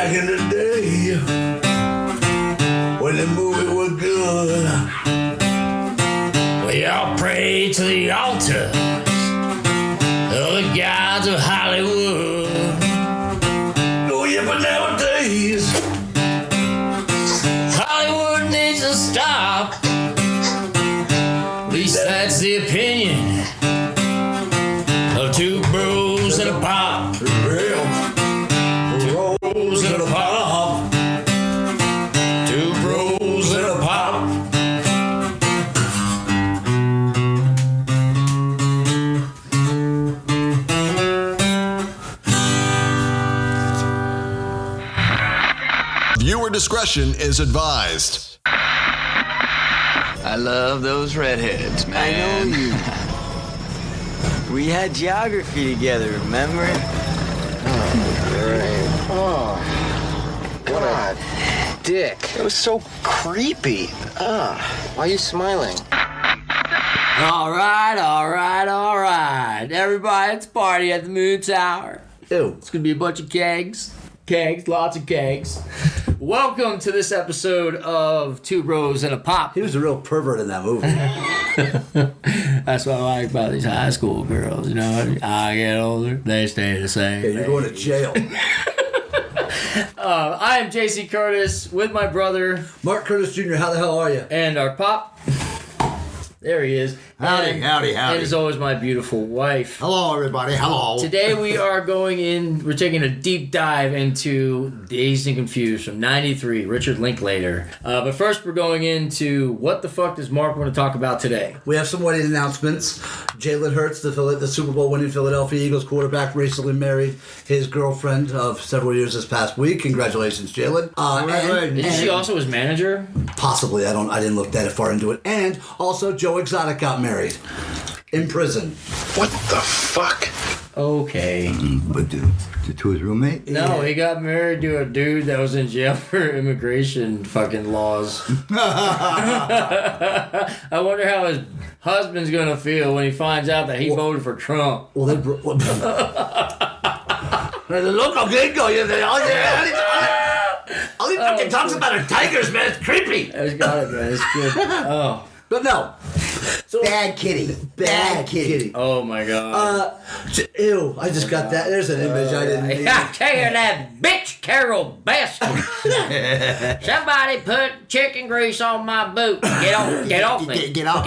Back in the day, when the movie was good, we all prayed to the altars of the gods of Hollywood. Oh yeah, but nowadays, Hollywood needs to stop. At least that's the opinion of two bros and a pop. Real bros and a pop. Two bros and a pop. Viewer discretion is advised. I love those redheads, man. I know you. We had geography together, remember? Oh, God. Dick. It was so creepy. Why are you smiling? All right. Everybody, it's a party at the Moon Tower. Ew. It's going to be a bunch of kegs, lots of kegs. Welcome to this episode of Two Bros and a Pop. He was a real pervert in that movie. That's what I like about these high school girls, you know. I get older, they stay the same. Yeah, you're going to jail. I am JC Curtis with my brother. Mark Curtis Jr., how the hell are you? And our pop. There he is. Howdy. And as always, my beautiful wife. Hello, everybody. Hello. Today we're taking a deep dive into Dazed and Confused from 93, Richard Linklater. But first we're going into what the fuck does Mark want to talk about today? We have some wedding announcements. Jalen Hurts, the Super Bowl winning Philadelphia Eagles quarterback, recently married his girlfriend of several years this past week. Congratulations, Jalen. Isn't she also his manager? Possibly. I didn't look that far into it. And also Joe Exotic got married in prison. What the fuck? Okay. But to his roommate? No, he got married to a dude that was in jail for immigration fucking laws. I wonder how his husband's gonna feel when he finds out that he voted for Trump. Well, look, I'm gringo. All he fucking talks about are tigers, man. It's creepy. It's got it, man. It's good. Oh. But no. So, Bad kitty. Oh my god. Ew, I just got that. There's an image I didn't need. I tell you that bitch Carol Baskin. Somebody put chicken grease on my boot. Get off me. Get off.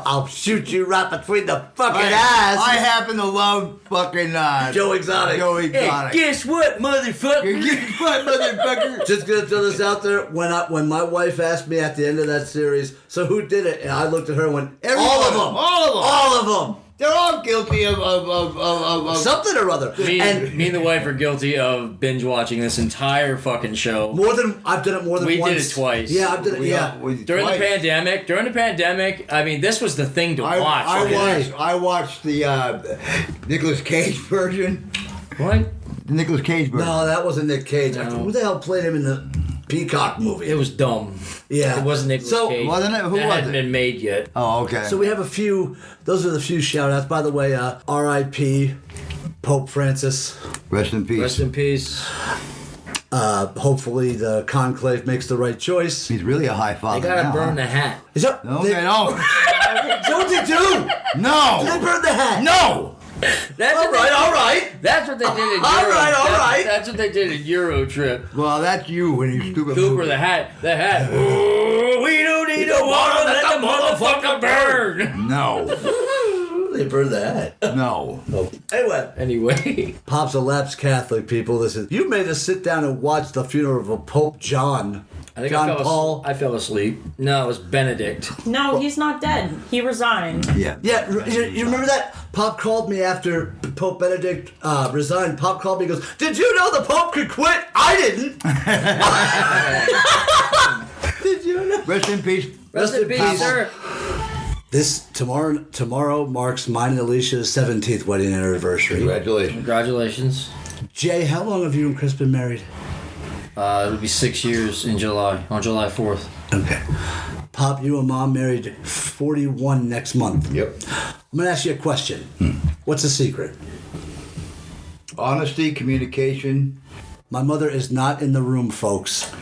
I'll shoot you right between the fucking eyes. I happen to love fucking Joe Exotic. Hey, guess what, motherfucker? Just gonna throw this out there. When my wife asked me at the end of that series, so who did it? And I looked at her and went, all of them. They're all guilty of Something or other. Me and the wife are guilty of binge watching this entire fucking show. I've done it more than once. We did it twice. Yeah, I've done it. During the pandemic, I mean, this was the thing to watch. I watched the Nicolas Cage version. What? The Nicolas Cage version. No, that wasn't Nick Cage. No. Who the hell played him in the Peacock movie? It was dumb. Yeah. It wasn't Nicolas Cage. Wasn't it? Who that was hadn't it? been made yet. Oh, okay. So we have a few. Those are the few shout-outs. By the way, R.I.P. Pope Francis. Rest in peace. Rest in peace. Hopefully the conclave makes the right choice. He's really a high They father. gotta now, Uh-huh. burn the hat. Is that? No, they don't. So what they do? No. They burn the hat. No. That's All right. That's what they did in Euro. All right. That's what they did in Euro Trip. Well, that's you when you stupid. Cooper, the hat. Oh, we don't need to water, let the motherfucker burn. No. They burned the hat. No. Anyway. Pop's a lapsed Catholic, people. You made us sit down and watch the funeral of Pope John. I think John I Paul. fell asleep. No, it was Benedict. No, he's not dead. He resigned. Yeah. Yeah, you remember that? Pop called me after Pope Benedict resigned. Pop called me and goes, "Did you know the Pope could quit?" I didn't. Did you know? Rest in peace. Rest in peace, sir. This tomorrow marks mine and Alicia's 17th wedding anniversary. Congratulations. Jay, how long have you and Chris been married? It'll be 6 years in July, on July 4th. Okay. Pop, you and Mom married 41 next month. Yep. I'm going to ask you a question. What's the secret? Honesty, communication, My mother is not in the room, folks.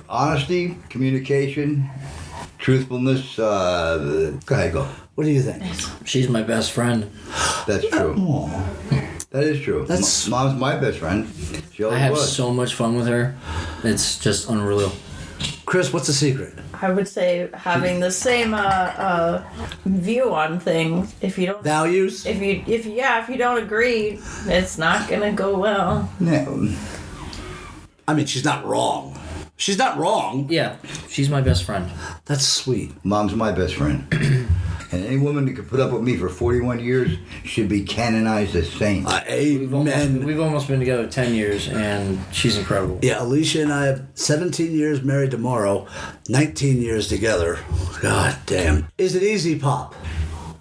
Honesty, communication, truthfulness. Go ahead, go. What do you think? She's my best friend. That's true. That is true. Mom's my best friend. She always I have was. so much fun with her. It's just unreal. Chris, what's the secret? I would say having the same view on things. If you don't Values? if you don't agree, it's not gonna go well. No. I mean, she's not wrong. She's not wrong. Yeah, she's my best friend. That's sweet. Mom's my best friend. And any woman that could put up with me for 41 years should be canonized as saint. Amen. We've almost been together 10 years, and she's incredible. Yeah, Alicia and I have 17 years married tomorrow, 19 years together. God damn. Is it easy, Pop?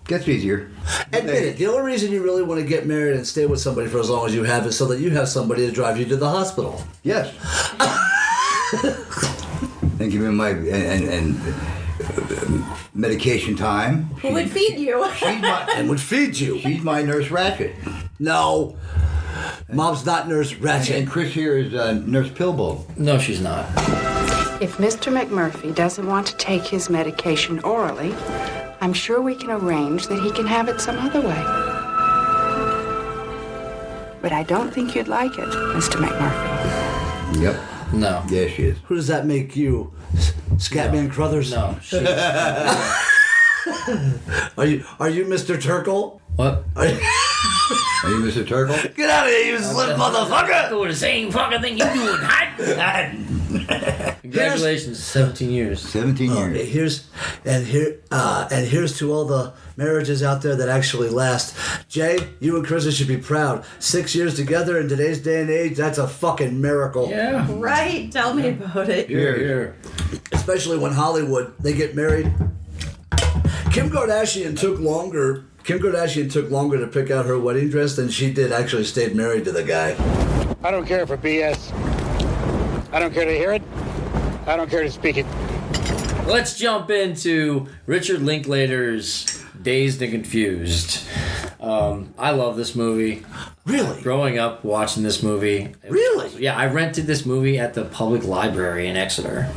Gets easier. Admit it. The only reason you really want to get married and stay with somebody for as long as you have is so that you have somebody to drive you to the hospital. Yes. And give me my medication time. Who would feed you? And would feed you. She's my Nurse Ratchet. No. Mom's not Nurse Ratchet. And Chris here is Nurse Pillbull. No, she's not. If Mr. McMurphy doesn't want to take his medication orally, I'm sure we can arrange that he can have it some other way. But I don't think you'd like it, Mr. McMurphy. Yep. No. Yeah, she is. Who does that make you? Scatman Crothers? No. Are you Mr. Turkle? What? Are you Mr. Turtle? Get out of here, you slim motherfucker! Doing the same fucking thing you doing. Congratulations, 17 years. 17 years. Here's to all the marriages out there that actually last. Jay, you and Chris should be proud. 6 years together in today's day and age, that's a fucking miracle. Yeah. Right? Tell me about it. Here. Especially when Hollywood, they get married. Kim Kardashian took longer to pick out her wedding dress than she did actually stayed married to the guy. I don't care for BS. I don't care to hear it. I don't care to speak it. Let's jump into Richard Linklater's Dazed and Confused. I love this movie. Really? Growing up watching this movie. Really? Yeah, I rented this movie at the public library in Exeter.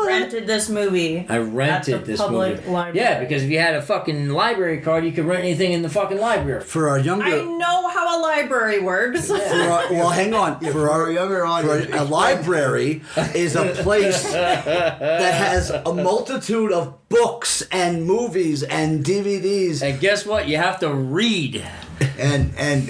Rented this movie. I rented at the this public movie. library. Yeah, because if you had a fucking library card, you could rent anything in the fucking library. For our younger... I know how a library works. well, hang on. For our younger audience, a library is a place that has a multitude of books and movies and DVDs. And guess what? You have to read. And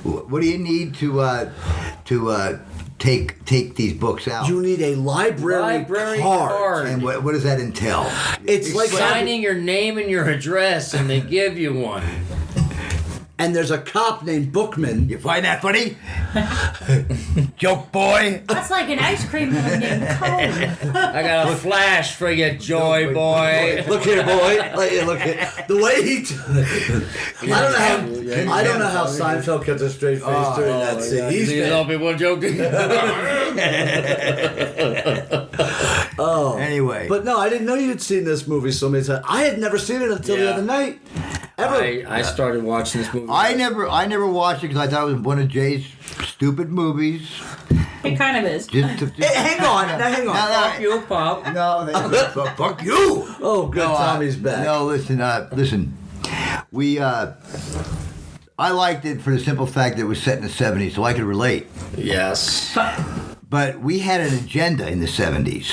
what do you need to take these books out? You need a library card. And what does that entail? It's like signing your name and your address, and they give you one. And there's a cop named Bookman. You find that funny? Joke boy. That's like an ice cream man named Cone. I got a flash for you, Joy boy. Look here, boy. Look here. The way he. I don't know how Seinfeld kept a straight face during that scene. He's These all people joking. Anyway. But no, I didn't know you'd seen this movie so many times. I had never seen it until the other night. I started watching this movie. I never watched it because I thought it was one of Jay's stupid movies. It kind of is. Hang on. Fuck you, Pop. Fuck you. Oh, good. Tommy's back. No, listen. I liked it for the simple fact that it was set in the 70s, so I could relate. Yes. But we had an agenda in the 70s.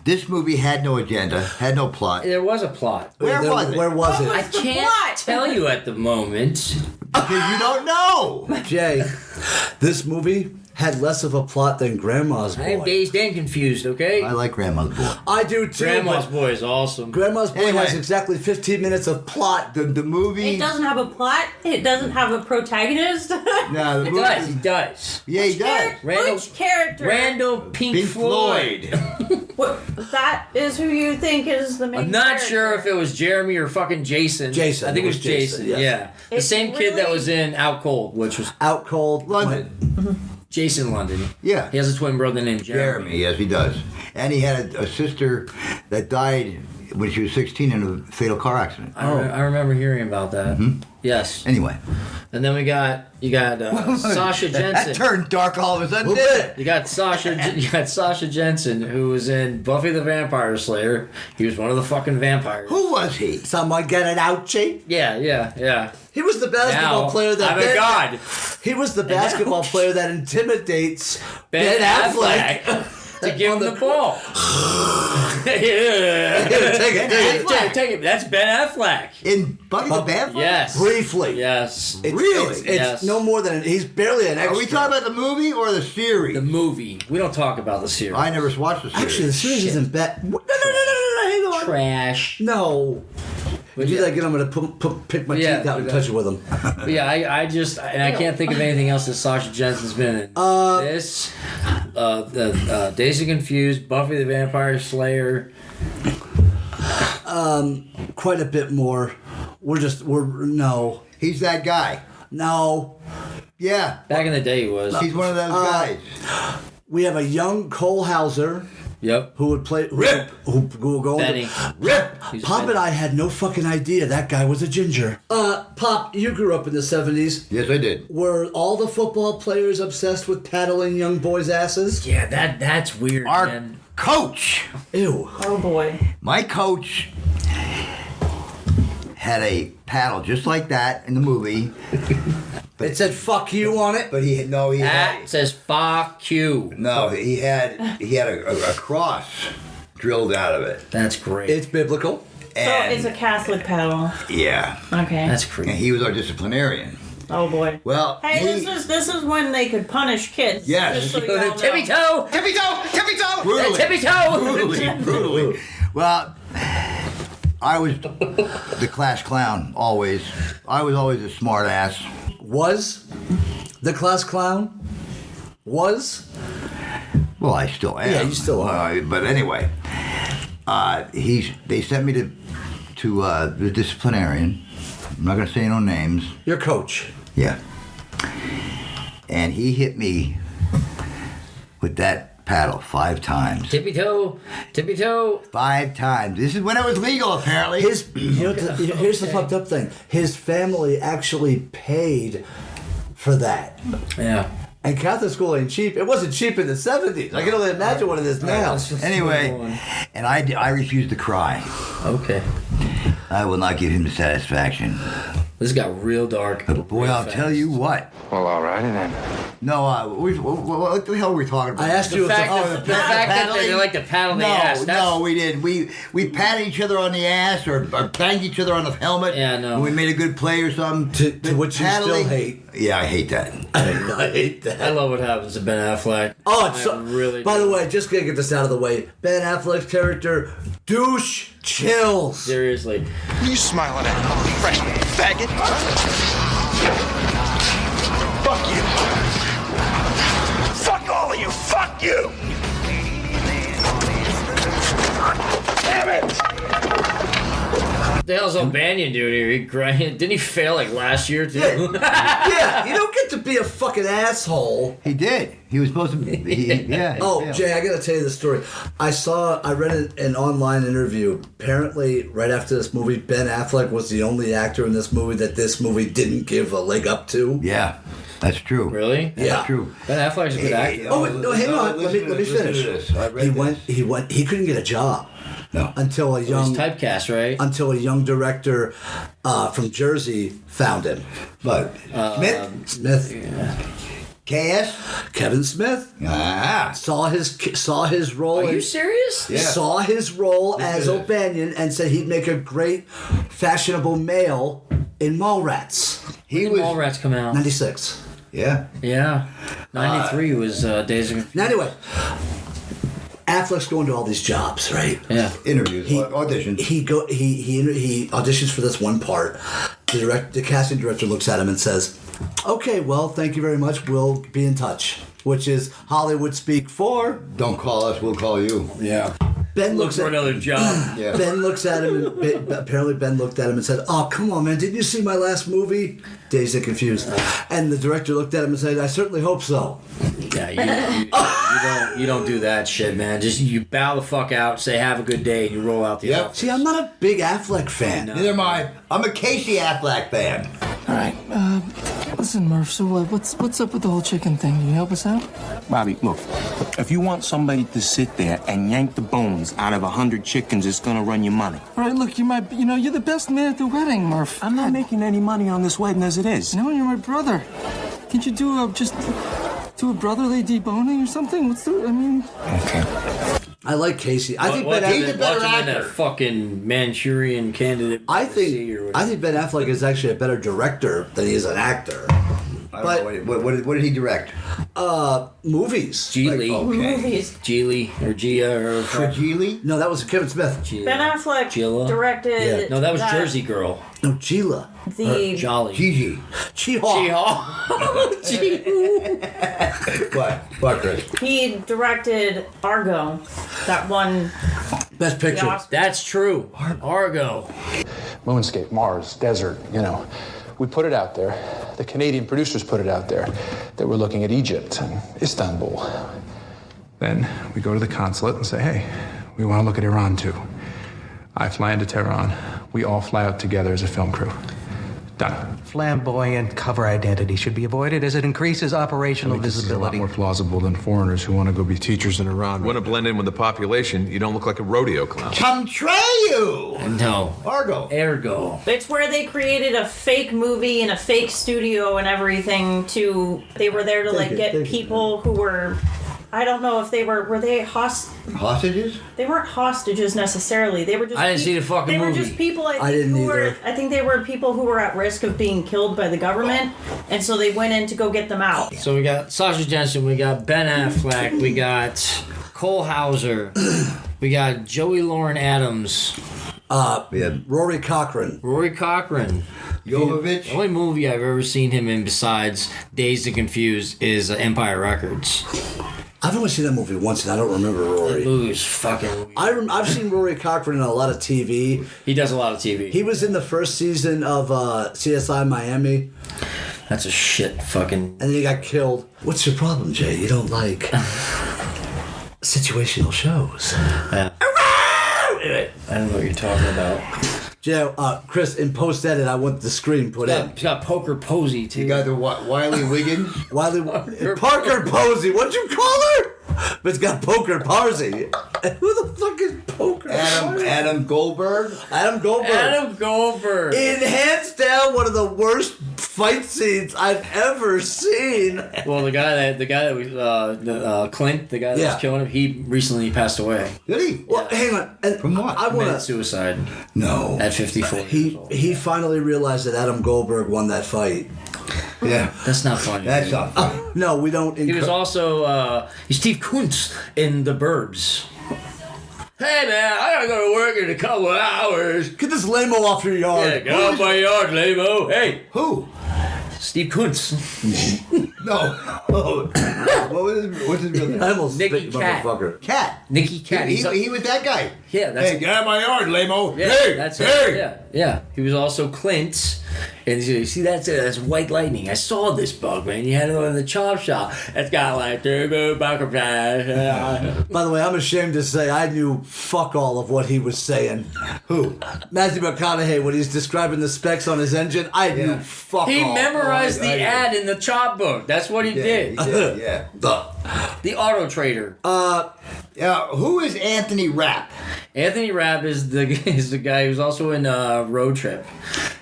This movie had no agenda, had no plot. There was a plot. Where was it? I can't tell you at the moment. Because you don't know. Jay, this movie had less of a plot than Grandma's Boy. I'm dazed and confused, okay? I like Grandma's Boy. I do too. Grandma's Boy is awesome. Grandma's Boy Anyway. has exactly 15 minutes of plot. The movie... It doesn't have a plot. It doesn't have a protagonist. No, the It movie... does. He does. Yeah, he does. Which character? Randall Pink Floyd. What, that is who you think is the main I'm not character. sure if it was Jeremy or fucking Jason. Jason. I think it was Jason. yes. Yeah. The It's same kid that really- was in Out Cold, which was Out Cold. London. Jason London. Yeah. He has a twin brother named Jeremy. Jeremy, yes, he does. And he had a sister that died when she was 16 in a fatal car accident. I remember hearing about that. Yes. Anyway. And then you got Sasha Jensen. That turned dark all of a sudden, didn't it? You got Sasha Jensen, who was in Buffy the Vampire Slayer. He was one of the fucking vampires. Who was he? Someone get it out, Chief? Yeah. He was the basketball player that... I'm a god. He was the basketball player that intimidates Ben Affleck. To give him the ball. Take it. That's Ben Affleck. In Buffy the Vampire? Yes. Briefly. Yes. It's no more than... He's barely an extra. Are we talking about the movie or the series? The movie. We don't talk about the series. I never watched the series. Actually, the series isn't bad. No, hang on. Trash. No. If you do that again, I'm going to pick my teeth out and touch it with them. Yeah, I can't think of anything else that Sasha Jensen's been in. This, Dazed and Confused, Buffy the Vampire Slayer. Quite a bit more. No. He's that guy. No. Yeah. Back in the day, he was. He's one of those guys. We have a young Cole Hauser. Yep. Who would play Rip? Who will go Benny. Rip. He's Pop Benny. and I had no fucking idea that guy was a ginger. Pop, you grew up in the 70s. Yes, I did. Were all the football players obsessed with paddling young boys' asses? Yeah, that's weird, Our man. coach. Ew. Oh boy. My coach had a paddle just like that in the movie. It said "fuck you" on it. But he had That says "fuck you." No, he had a cross drilled out of it. That's great. It's biblical. So it's a Catholic paddle. Yeah. Okay. That's creepy. And he was our disciplinarian. Oh boy. Well, hey, this is when they could punish kids. Yes. Just so you all know. Tippy toe. Brutally. Tippy toe. Brutally. Well, I was the class clown always. I was always a smart ass. Was the class clown? Was? Well, I still am. Yeah, you still are. But anyway, they sent me to the disciplinarian. I'm not going to say no names. Your coach. Yeah. And he hit me with that paddle 5 times. Tippy toe. 5 times. This is when it was legal, apparently. Here's the fucked up thing. His family actually paid for that. Yeah. And Catholic school ain't cheap. It wasn't cheap in the 70s. I can only imagine what it is now. Anyway, and I refused to cry. Okay. I will not give him the satisfaction. This got real dark. But boy, I'll tell you what. Well, alrighty then. No, what the hell were we talking about? I asked you The fact that paddling? they like to paddle the No, ass. no, we didn't. We patted each other on the ass or banged each other on the helmet. Yeah, no. When we made a good play or something. To which you still hate. Yeah, I hate that. I hate that. I love what happens to Ben Affleck. Oh, it's I really by do. the way, just gonna get this out of the way. Ben Affleck's character, douche chills. Seriously. What are you smiling at, fresh faggot? Fuck you. Fuck all of you. Fuck you. Damn it. What the hell's O'Banion doing here? Didn't he fail like last year too? Yeah, you don't get to be a fucking asshole. He did. He was supposed to be. Yeah. Oh, Jay, I gotta tell you the story. I read an online interview. Apparently, right after this movie, Ben Affleck was the only actor in this movie that this movie didn't give a leg up to. Yeah, that's true. Really? That's true. Ben Affleck's a good actor. Oh, no, hang on. Let me finish. He couldn't get a job. No. Until a young He's typecast, right? Until a young director from Jersey found him. But Smith. Yeah. KS? Kevin Smith. Saw his role. Are you serious? Yeah. Saw his role as O'Banion and said he'd make a great fashionable male in Mallrats. When did Mallrats come out? 96. Yeah. Yeah. 93 was Dazed and Confused. Now anyway, Affleck's going to all these jobs, right? Yeah. Interviews, auditions. He auditions for this one part. The casting director looks at him and says, "Okay, well, thank you very much. We'll be in touch." Which is Hollywood speak for "Don't call us, we'll call you." Yeah. Ben Look looks for at another job. Yeah. Ben looks at him, and apparently Ben looked at him and said, "Oh, come on, man! Didn't you see my last movie, Dazed and Confused?" And the director looked at him and said, "I certainly hope so." Yeah, you don't do that shit, man. Just you bow the fuck out, say have a good day, and you roll out the Yep. office. See, I'm not a big Affleck fan. Neither am I. I'm a Casey Affleck fan. All right. Listen, Murph. So what's up with the whole chicken thing? Can you help us out? Bobby, look. If you want somebody to sit there and yank the bones out of 100 chickens, it's gonna run you money. All right. Look, you're the best man at the wedding, Murph. I'm not making any money on this wedding as it is. No, you're my brother. Can't you do a brotherly deboning or something? Okay. I like Casey. I think Ben he's a Affleck. better Watching that actor. fucking Manchurian Candidate. I think Ben Affleck is actually a better director than he is an actor. I don't know, what did he direct? Movies. Geely. Movies. Geely or Gia or Geely? No, that was Kevin Smith. Ben Affleck Gila? directed. No, that was Jersey Girl. No, Gila. The Jolly. Gigi. Cheehaw. What, Chris? he directed Argo, that one. Best picture. Oscar. That's true. Argo. Moonscape, Mars, desert, We put it out there. The Canadian producers put it out there. They were looking at Egypt and Istanbul. Then we go to the consulate and say, hey, we want to look at Iran too. I fly into Tehran. We all fly out together as a film crew. Done. Flamboyant cover identity should be avoided as it increases operational visibility. A lot more plausible than foreigners who want to go be teachers in Iran. Want to blend in with the population, you don't look like a rodeo clown. Contrayu! No. Argo. Ergo. It's where they created a fake movie and a fake studio and everything they were there to get people who were, I don't know if were they hostages? They weren't hostages necessarily. They were just I didn't see the fucking They movie. were just people I didn't either. I think they were people who were at risk of being killed by the government, and so they went in to go get them out. So we got Sasha Jensen, we got Ben Affleck, we got Cole Hauser, we got Joey Lauren Adams, Rory Cochrane. Jovovich. The only movie I've ever seen him in besides Dazed and Confused is Empire Records. I've only seen that movie once, and I don't remember Rory. That movie was fucking. I've seen Rory Cochrane in a lot of TV. He does a lot of TV. He was in the first season of CSI Miami. That's a shit fucking. And then he got killed. What's your problem, Jay? You don't like situational shows. Yeah. I don't know what you're talking about. Jay, Chris, in post-edit, I want the screen put in. He's got Poker Posey, too. You got the Wiley Wiggins? Parker Posey. What'd you call her? But it's got Poker Posey. Who the fuck is Poker? Adam Goldberg. Adam Goldberg. In hands down one of the worst fight scenes I've ever seen. Well, the guy that was Clint, the guy that was killing him, he recently passed away. Did he? Well, hang on. And from what? I Committed suicide. No. At 54 years old. He finally realized that Adam Goldberg won that fight. Yeah. That's not funny. That's not funny. No, we don't. He was also he's Steve Kuntz in The Burbs. Hey man, I gotta go to work in a couple of hours. Get this lame-o off your yard. Yeah, get off my yard, lame-o. Hey. Who? Steve Kuntz. No. What's his real name? I almost Nicky spit, motherfucker. Cat. Nicky Cat. He was that guy. Yeah, that's Hey, get out of my yard, lame-o. Yeah, Hey, that's hey. it. Yeah. He was also Clint. And you see, that's white lightning. I saw this bug, man. You had it in the chop shop. It's got like turbo butterfly. By the way, I'm ashamed to say I knew fuck all of what he was saying. Who? Matthew McConaughey, when he's describing the specs on his engine, I knew fuck He all. memorized the ad in the chop book. That's what he did. He did, yeah. The Auto Trader. Who is Anthony Rapp? Anthony Rapp is the guy who's also in Road Trip.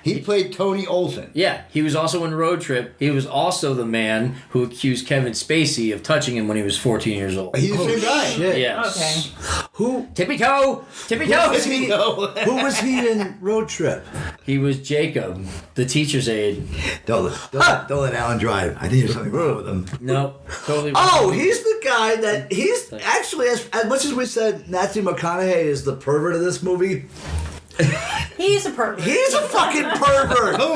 He played Tony Olson. Yeah, he was also in Road Trip. He was also the man who accused Kevin Spacey of touching him when he was 14 years old. He's the same guy. Shit. Yes. Okay. Who? Tippy toe! Tippy toe! Who was he in Road Trip? He was Jacob, the teacher's aide. Don't let Alan drive. I think there's something wrong with him. No, totally wrong. Oh, he's the guy that he's actually as much as we said Matthew McConaughey is the pervert of this movie. He's a pervert. He's a fucking pervert. Who?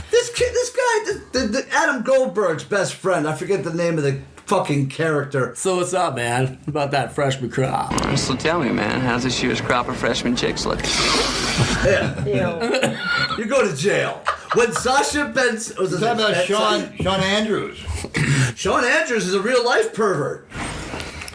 This guy, the Adam Goldberg's best friend. I forget the name of the fucking character. So what's up, man? About that freshman crop? So tell me, man, how's this year's crop of freshman chicks look? You go to jail. When Sasha Benson was talking about Sean Andrews. Sean Andrews is a real life pervert.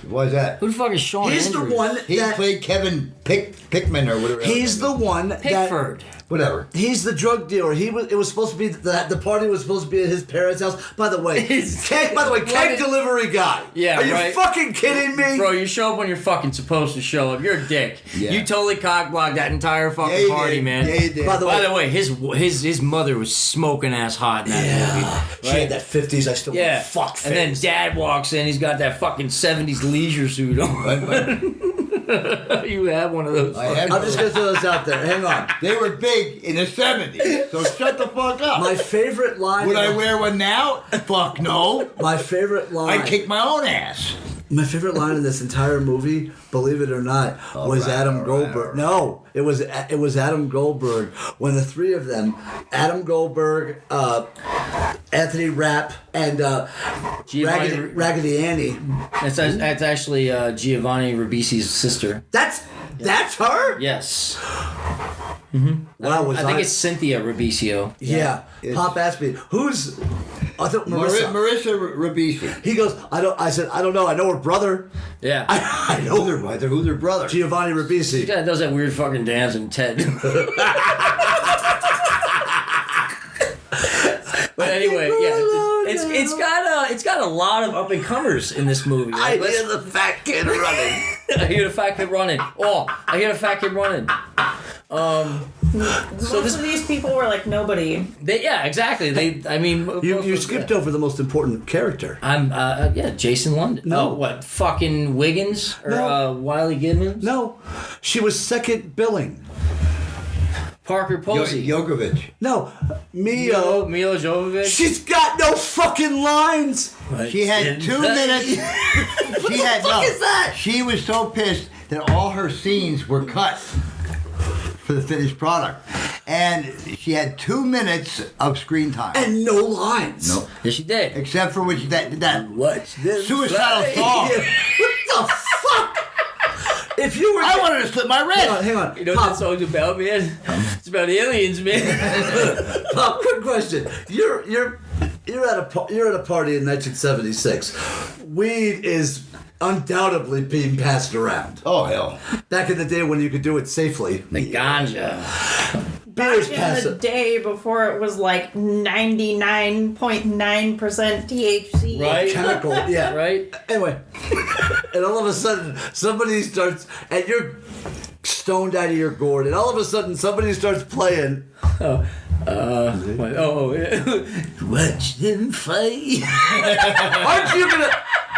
Why is that? Who the fuck is Sean He's Andrews? the one He played Kevin Pickman or whatever. He's the one Pickford. Whatever. He's the drug dealer. It was supposed to be the party was supposed to be at his parents' house. By the way, cake delivery guy. Yeah, Are you right? fucking kidding me? Bro, you show up when you're fucking supposed to show up. You're a dick. Yeah. You totally cockblocked that entire fucking you party, did. man. Yeah, you did. By the way, his mother was smoking ass hot in that movie. She had that 50s. I still want to fuck face. And then dad walks in. He's got that fucking 70s leisure suit on. You have one of those. I'm just gonna throw this out there. Hang on. They were big in the 70s, so shut the fuck up. My favorite line. Would I wear one now? Fuck no. My favorite line. I'd kick my own ass. My favorite line in this entire movie, believe it or not, was Adam Goldberg. No, it was Adam Goldberg. When the three of them, Adam Goldberg, Anthony Rapp, and Raggedy Annie. That's actually Giovanni Ribisi's sister. That's her? Yes. Wow, I think it's Cynthia Ribisio. Yeah. Pop asked me, who's... I thought Marissa Ribisi. He goes, I said, I don't know. I know her brother. Yeah. I know their brother. Who's their brother? Giovanni Ribisi. The guy that does that weird fucking dance in Ted. But anyway, it's got a lot of up and comers in this movie. I hear the fat kid running. I hear the fat kid running. Oh, I hear the fat kid running. Most of these people were like nobody. Yeah, exactly. You skipped over the most important character. Jason London. No. Oh, what? Fucking Wiggins or No. Wiley Gibbons? No, she was second billing. Parker Posey. Jokovic. No, Milo Jovovich. She's got no fucking lines. She had 2 minutes. She had What the fuck is that? She was so pissed that all her scenes were cut for the finished product, and she had 2 minutes of screen time and no lines. No, yes, she did. Except for which that what suicidal song. What the fuck? If you were, I wanted to slip my wrist. Hang on. You know what that song's about, man? It's about aliens, man. Pop, quick question. You're at a party in 1976. Weed is undoubtedly being passed around. Oh hell! Back in the day when you could do it safely. The ganja. Beers Back in the day before it was like 99.9% THC. Right? Chemical, yeah. Right? Anyway. And all of a sudden, somebody starts, and you're stoned out of your gourd, and all of a sudden, somebody starts playing. Watch them fight.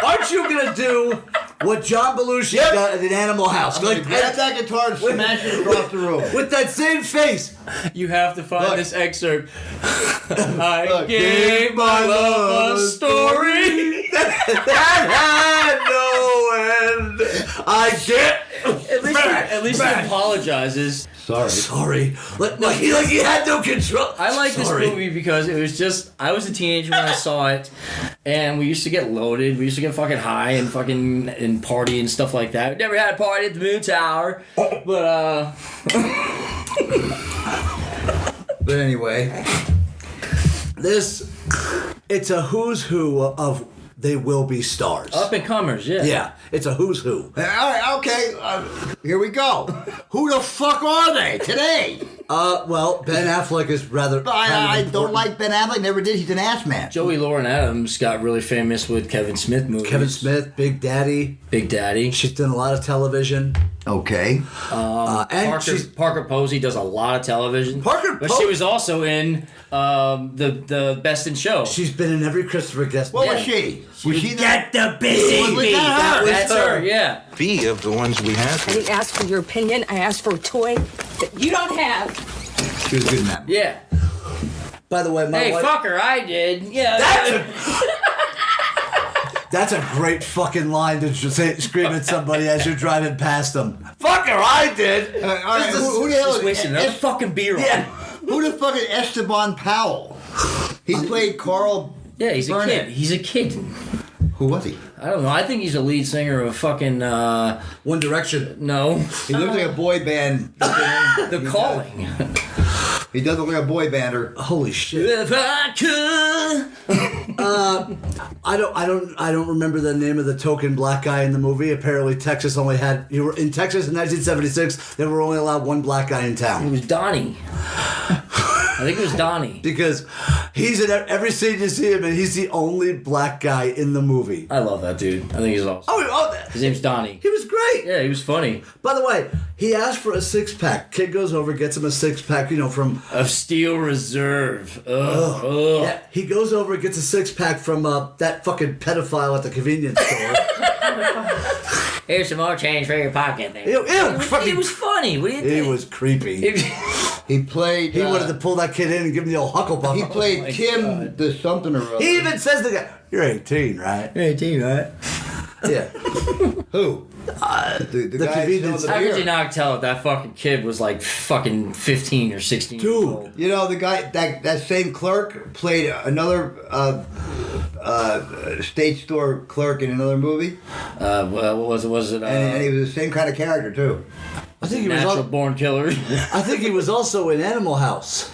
Aren't you gonna do what John Belushi got in Animal House? Like, grab that guitar and smash it across the room with that same face. You have to find this excerpt. I gave my love a story that had no end. I get. At least he apologizes. Sorry. Like he had no control. I like this movie because it was just, I was a teenager when I saw it, and we used to get loaded. We used to get fucking high and party and stuff like that. We never had a party at the Moon Tower, but But anyway, it's a who's who of they will be stars. Up and comers, yeah. Yeah, it's a who's who. all right, okay, here we go. Who the fuck are they today? Well, Ben Affleck is rather. I don't like Ben Affleck. Never did. He's an ass man. Joey Lauren Adams got really famous with Kevin Smith movies. Kevin Smith, Big Daddy. She's done a lot of television. Okay. And Parker Posey does a lot of television. But she was also in the Best in Show. She's been in every Christopher Guest. What was she? Was she Get the busy Was bee. that her? That's her, yeah. Be of the ones we have. I didn't ask for your opinion. I asked for a toy that you don't have. She was good in that. Yeah. By the way, my Hey, wife. fucker, I did. Yeah. That's a great fucking line to scream at somebody as you're driving past them. Fucker, I did. All right, who the hell Just is wasting another fucking beer on Yeah. Who the fuck is Esteban Powell? He played Carl. Yeah, he's Burnett. a kid. He's a kid. Who was he? I don't know. I think he's a lead singer of fucking One Direction. No. He looks like a boy band. The Calling. He does look like a boy bander. Holy shit! If I could. I don't remember the name of the token black guy in the movie. Apparently, Texas only had in Texas in 1976. They were only allowed one black guy in town. It was Donnie. I think it was Donnie. Because he's in every scene you see him, and he's the only black guy in the movie. I love that dude. I think he's awesome. His name's Donnie. He was great. Yeah, he was funny. By the way, he asked for a 6-pack. Kid goes over, gets him a 6-pack, from... Of Steel Reserve. Ugh. Yeah, he goes over, gets a 6-pack from that fucking pedophile at the convenience store. Here's some more change for your pocket. There. It was funny. What do you think? It was creepy. He played... He wanted to pull that kid in and give him the old hucklebuck. He played Tim the something or other. He even says to the guy, "You're 18, right? You're 18, right?" Yeah. Who? The guy convenience. How could you not tell that fucking kid was like fucking 15 or 16 years old? You know, the guy, that same clerk played another state store clerk in another movie. What was it? Was it? And he was the same kind of character, too. I think he was Natural Born Killer. I think he was also in Animal House.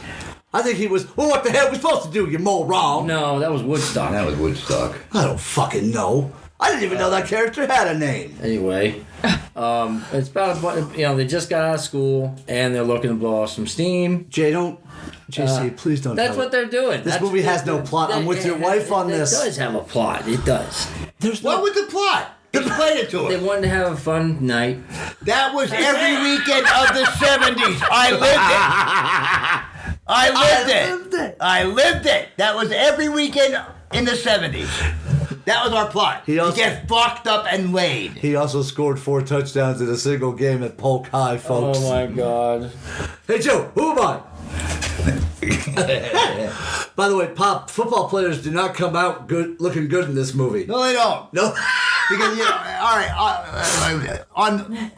I think he was. Well, what the hell are we supposed to do, you moron? No, that was Woodstock. That was Woodstock. I don't fucking know. I didn't even know that character had a name. Anyway, it's about they just got out of school and they're looking to blow off some steam. JC, please don't. That's what they're doing. This movie has no plot. I'm with your wife on this. It does have a plot. It does. What was the plot? Explain it to They him. wanted to have a fun night. That was every weekend of the 70s. I lived it. That was every weekend in the 70s. That was our plot. To get fucked up and laid. He also scored 4 touchdowns in a single game at Polk High, folks. Oh my God. Hey Joe, who am I? By the way, Pop, football players do not come out looking good in this movie. No, they don't. No. Because, all right, on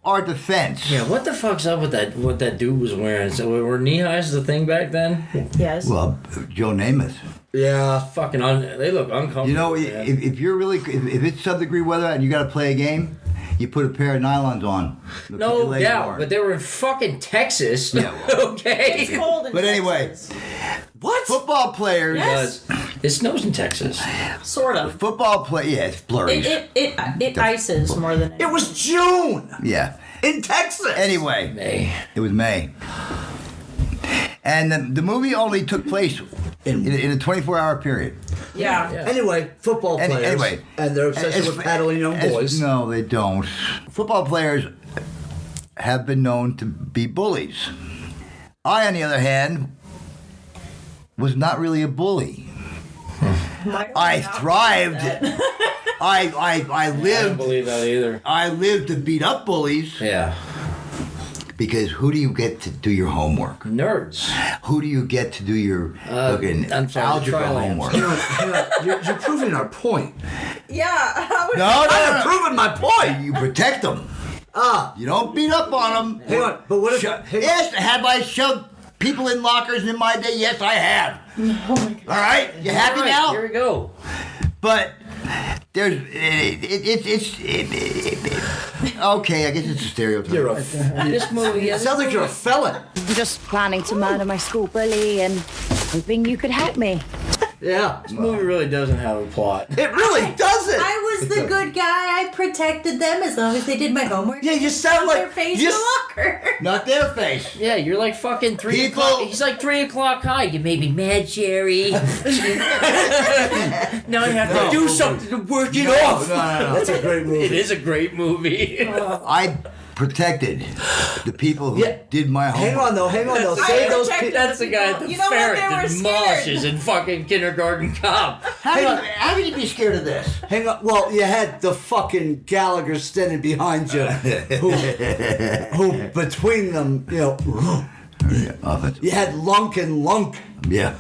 our defense. Yeah, what the fuck's up with that? What that dude was wearing? So were knee highs the thing back then? Yes. Well, Joe Namath. Yeah. Fucking they look uncomfortable. You know, if you're really, if it's sub-degree weather and you got to play a game, you put a pair of nylons on. No doubt, but they were in fucking Texas. Yeah, well. Okay. It's cold in But anyway, Texas. what? Football players. Yes. It snows in Texas. Sort of. Football yeah, it's blurry. It ices more than It was June Yeah. in Texas. Anyway, May. It was May. And the movie only took place in a 24-hour period. Yeah. Anyway, football players and their obsession with paddling young boys. No, they don't. Football players have been known to be bullies. I, on the other hand, was not really a bully. I thrived. I lived. I don't believe that either. I lived to beat up bullies. Yeah. Because who do you get to do your homework? Nerds. Who do you get to do your fucking algebra homework? Hang on. You're proving our point. Yeah. I'm proving my point. You protect them. You don't beat up on them. Hang on. But what if? Yes, have I shoved people in lockers in my day? Yes, I have. Oh my God. All right, you happy now? Here we go. But there's okay. I guess it's a stereotype. This movie It sounds like you're a felon. I'm just planning to murder my school bully and hoping you could help me. Yeah. This movie really doesn't have a plot. It really doesn't. I was the good guy. I protected them as long as they did my homework. Yeah, you sound like their face in the locker. Not their face. Yeah, you're like fucking 3 o'clock. He's like 3 o'clock high. You made me mad, Jerry. Now I have to do something to work it off. No. That's a great movie. It is a great movie. I protected the people who did my homework. Hang on though. Say those people. That's the guy at the You know what? ferret They were that demolishes in fucking Kindergarten Cop. How can you be scared of this? Hang on. Well, you had the fucking Gallagher standing behind you, who between them, you had Lunk and Lunk. Yeah.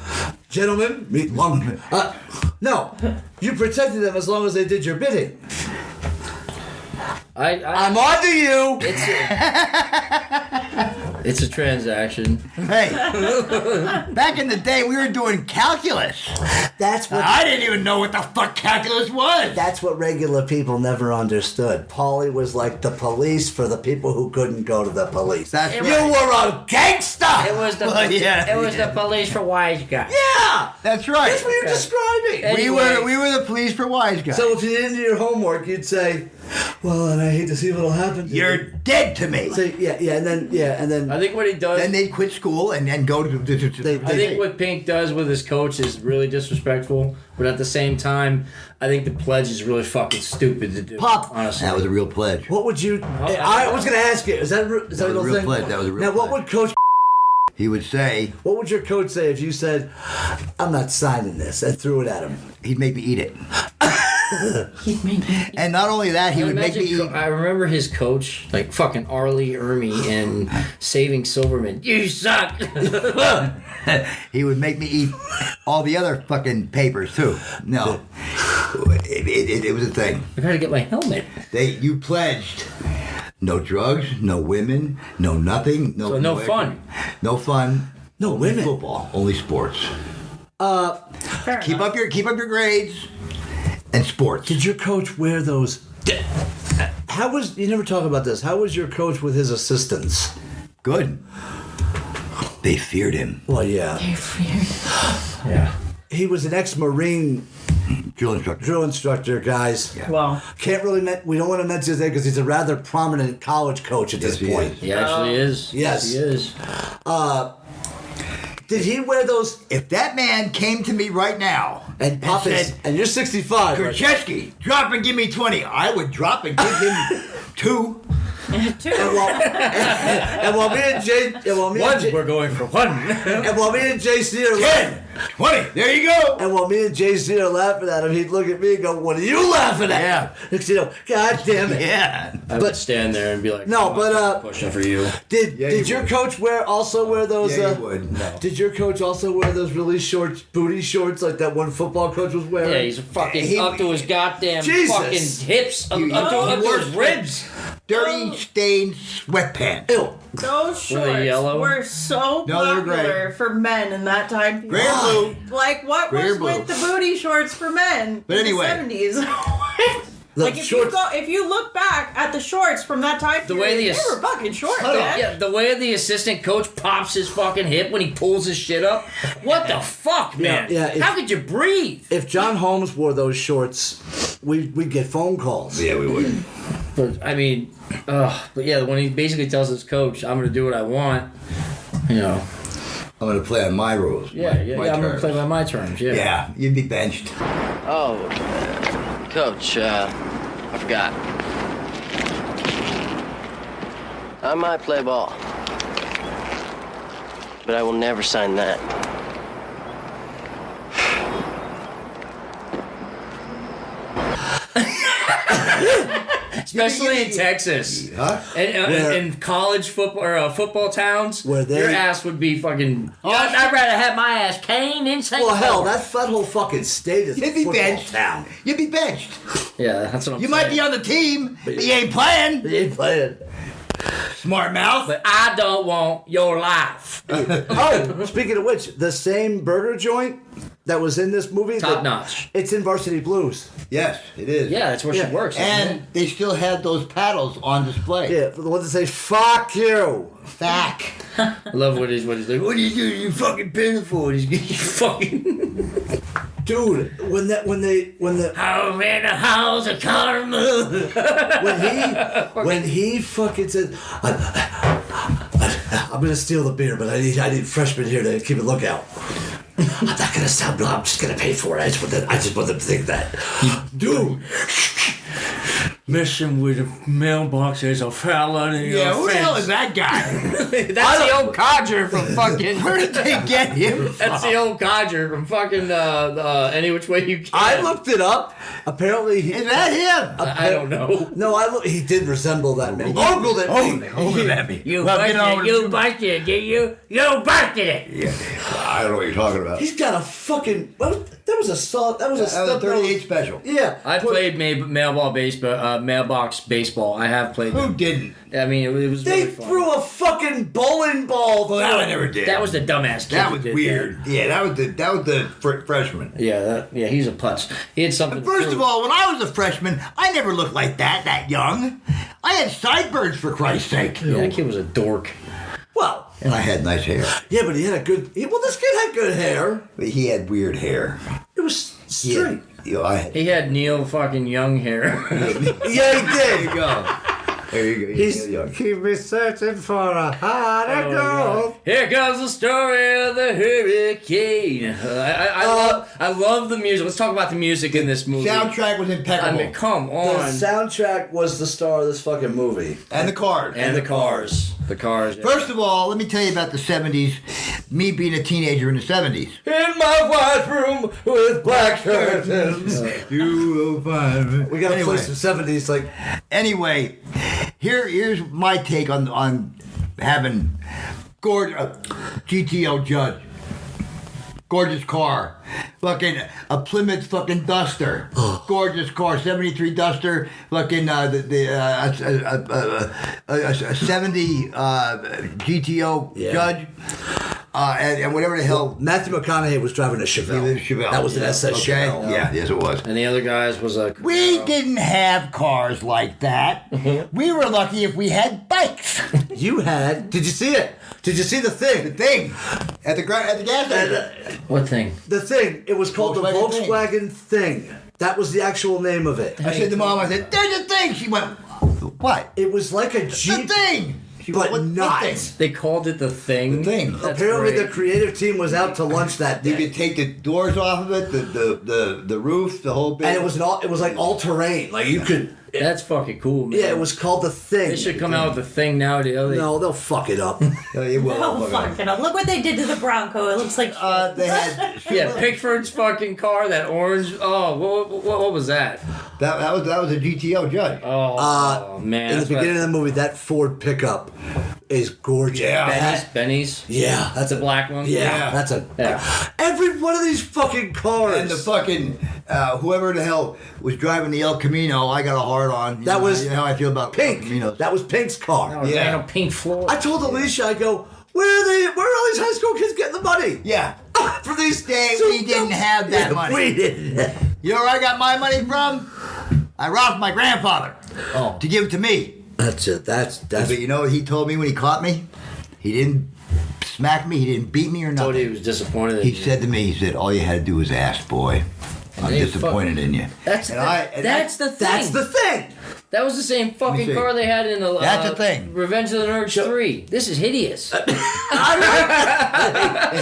Gentlemen, meet Lunk. No, you protected them as long as they did your bidding. I'm on to you. It's a transaction. Hey, back in the day, we were doing calculus. That's what I didn't even know what the fuck calculus was. That's what regular people never understood. Paulie was like the police for the people who couldn't go to the police. That's you right. were a gangster. It was the the police for wise guys. Yeah, that's right. That's what you're describing. Anyway. We were the police for wise guys. So if you didn't do your homework, you'd say, "Well, and I hate to see what'll happen to You're you." dead to me. So and then I think what he does. Then they quit school and then go to. I think what Pink does with his coach is really disrespectful, but at the same time, I think the pledge is really fucking stupid to do. Pop, honestly, that was a real pledge. What would you? I was going to ask you. Is that a real thing? Pledge. That was a real Now, what would Coach? He would say. What would your coach say if you said, "I'm not signing this," and threw it at him? He'd make me eat it. He'd make me. And not only that, he would make me eat. I remember his coach, like fucking Arlie Ermy in Saving Silverman. You suck. He would make me eat all the other fucking papers too. No, it was a thing. I gotta get my helmet. You pledged no drugs, no women, no nothing, no fun, no fun, no only women, football, only sports. Keep up your grades and sports. Did your coach wear those? How was you never talk about this? How was your coach with his assistants? Good. They feared him. Well, yeah. They feared. Yeah. He was an ex-Marine drill instructor, guys. Yeah. Well, can't really. We don't want to mention his name because he's a rather prominent college coach at this point. He actually is. Yes, he is. Did he wear those? If that man came to me right now and said, and you're 65, Krzyzewski, drop and give me 20, I would drop and give him 2. And while me and Jay, we're going for 1. And while me and JC are 10, 20, there you go. And while me and JC are laughing at him, he'd look at me and go, "What are you laughing at?" Yeah. Next thing you know, God damn it. Yeah. I would stand there and be like, no, but pushing for you. Did your coach also wear those? Yeah, you would. No. Did your coach also wear those really short booty shorts like that one football coach was wearing? Yeah, he's fucking up to his goddamn Jesus. fucking hips, up to his ribs. Dirty, stained sweatpants. Ew. those Were they shorts yellow? were so No, they were popular for men in that time. Gray and blue. Like, what Gray was and blue. with the booty shorts for men But in anyway. the 70s? Like, if you look back at the shorts from that time period, they were fucking short, man. Yeah, the way the assistant coach pops his fucking hip when he pulls his shit up. What the fuck, man? Yeah, how could you breathe? If John Holmes wore those shorts, we'd get phone calls. Yeah, we would. But I mean, but yeah, when he basically tells his coach, "I'm going to do what I want," you know. I'm going to play on my rules. Yeah, my I'm going to terms. play by my terms. Yeah. Yeah, you'd be benched. Oh, Coach, I forgot. I might play ball, but I will never sign that. Especially in Texas, huh? And in college football or football towns, where your ass would be fucking. I'd rather have my ass caned in St. Well, hell, Paul. that whole fucking state is You'd be football benched. town. You'd be benched. Yeah, that's what I'm You saying. might be on the team, but you ain't playing. You ain't playing. Smart mouth. But I don't want your life. Oh, speaking of which, the same burger joint that was in this movie, Top notch. It's in Varsity Blues. Yes, it is. Yeah, that's where she works. isn't And it? they still had those paddles on display. Yeah, for the ones that say "fuck you." Fuck. I love what he's like. What are you doing? You fucking pitiful. He's fucking. Dude, when the How many house of karma? when he fucking said, "I'm gonna steal the beer, but I need freshmen here to keep a lookout." I'm not gonna stop. No, I'm just gonna pay for it. I just want them to think that, dude. Messing with a mailbox is a felony. Yeah, who the hell is that guy? That's the old codger from fucking. Where did they get him from? That's the old codger from fucking Any Which Way You Can. I looked it up. Apparently, Is that him? I don't know. No, he did resemble that man. Ogled at me. Ogled at me. You Well, busted get on it. with You it. busted it, did you? You busted it. Yeah, I don't know what you're talking about. He's got a fucking. That was a solid. That was a 38 special. Yeah, I played mailbox baseball. I have played. Who didn't? I mean, it was. They really fun. threw a fucking bowling ball. Well, that I never did. That was the dumbass kid. That was weird. Yeah, that was the freshman. Yeah, he's a putz. He had something. First of all, when I was a freshman, I never looked like that young. I had sideburns, for Christ's sake. Yeah, that kid was a dork. Well, and I had nice hair. Yeah, but he had a good. This kid had good hair. But he had weird hair. It was straight. He had Neil fucking Young hair. Yeah, he did. There you go. There you go. He's keep me searching for a hotter girl. Here comes the story of the hurricane. I love the music. Let's talk about the music in this movie. Soundtrack was impeccable. I mean, come on. The soundtrack was the star of this fucking movie. And the cars. And the cars. The cars. Yeah. First of all, let me tell you about the 70s. Me being a teenager in the 70s. In my white room with black curtains. You will find me. We got to play some 70s. Anyway, here's my take on having GTO Judge. Gorgeous car. Fucking a Plymouth fucking Duster. Gorgeous car. 73 Duster. Fucking a 70 GTO Judge. And whatever the hell. Matthew McConaughey was driving a Chevelle. That was an SS Chevelle. Yeah, yes it was. And the other guys was a... We didn't have cars like that. We were lucky if we had bikes. You had... Did you see it? Did you see the thing? The thing. At the gas station. What thing? The thing. It was called the Volkswagen thing. That was the actual name of it. I said to Mom, there's a thing. She went, what? It was like a Jeep. The thing. But not. They called it the thing. The thing. Apparently, the creative team was out to lunch that day. You could take the doors off of it, the roof, the whole bit. And it was like all terrain. Like you could. That's fucking cool, man. Yeah, it was called the thing. They should come out with the thing nowadays. No, they'll fuck it up. No, they will. Oh, fuck it up. Look what they did to the Bronco. It looks like they had Pickford's fucking car, that orange. Oh, what was that? That was a GTO Judge. Oh man! In the beginning of the movie, that Ford pickup is gorgeous. Yeah, Benny's. Yeah, that's a black one. Yeah, that's a. Every one of these fucking cars. And the fucking whoever the hell was driving the El Camino, I got a hard on. That was how I feel about Pink. El Caminos. That was Pink's car. Yeah, Pink Floyd. I told Alicia, I go, where are all these high school kids getting the money? Yeah. For these days, we didn't have that money. We didn't. You know where I got my money from? I robbed my grandfather to give it to me. That's it. That's. But you know what he told me when he caught me? He didn't smack me. He didn't beat me or nothing. Told you he was disappointed. He said to me, he said, all you had to do was ask, boy. I'm disappointed in you. That's the thing. That's the thing. That was the same fucking car they had in the. That's the thing. Revenge of the Nerds 3. This is hideous. It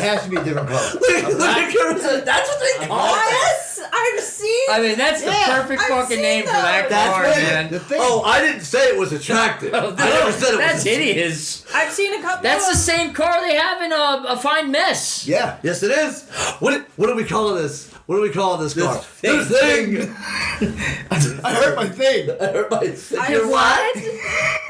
has to be a different color. That's what they call it. Yes, I've seen. I mean, that's the perfect fucking name for that car, man. Oh, I didn't say it was attractive. I never said it was. That's hideous. I've seen a couple. That's the same car they have in A Fine Mess. Yeah. Yes, it is. What do we call this? What do we call this car? The thing. I hurt my thing. I hurt my thing. What?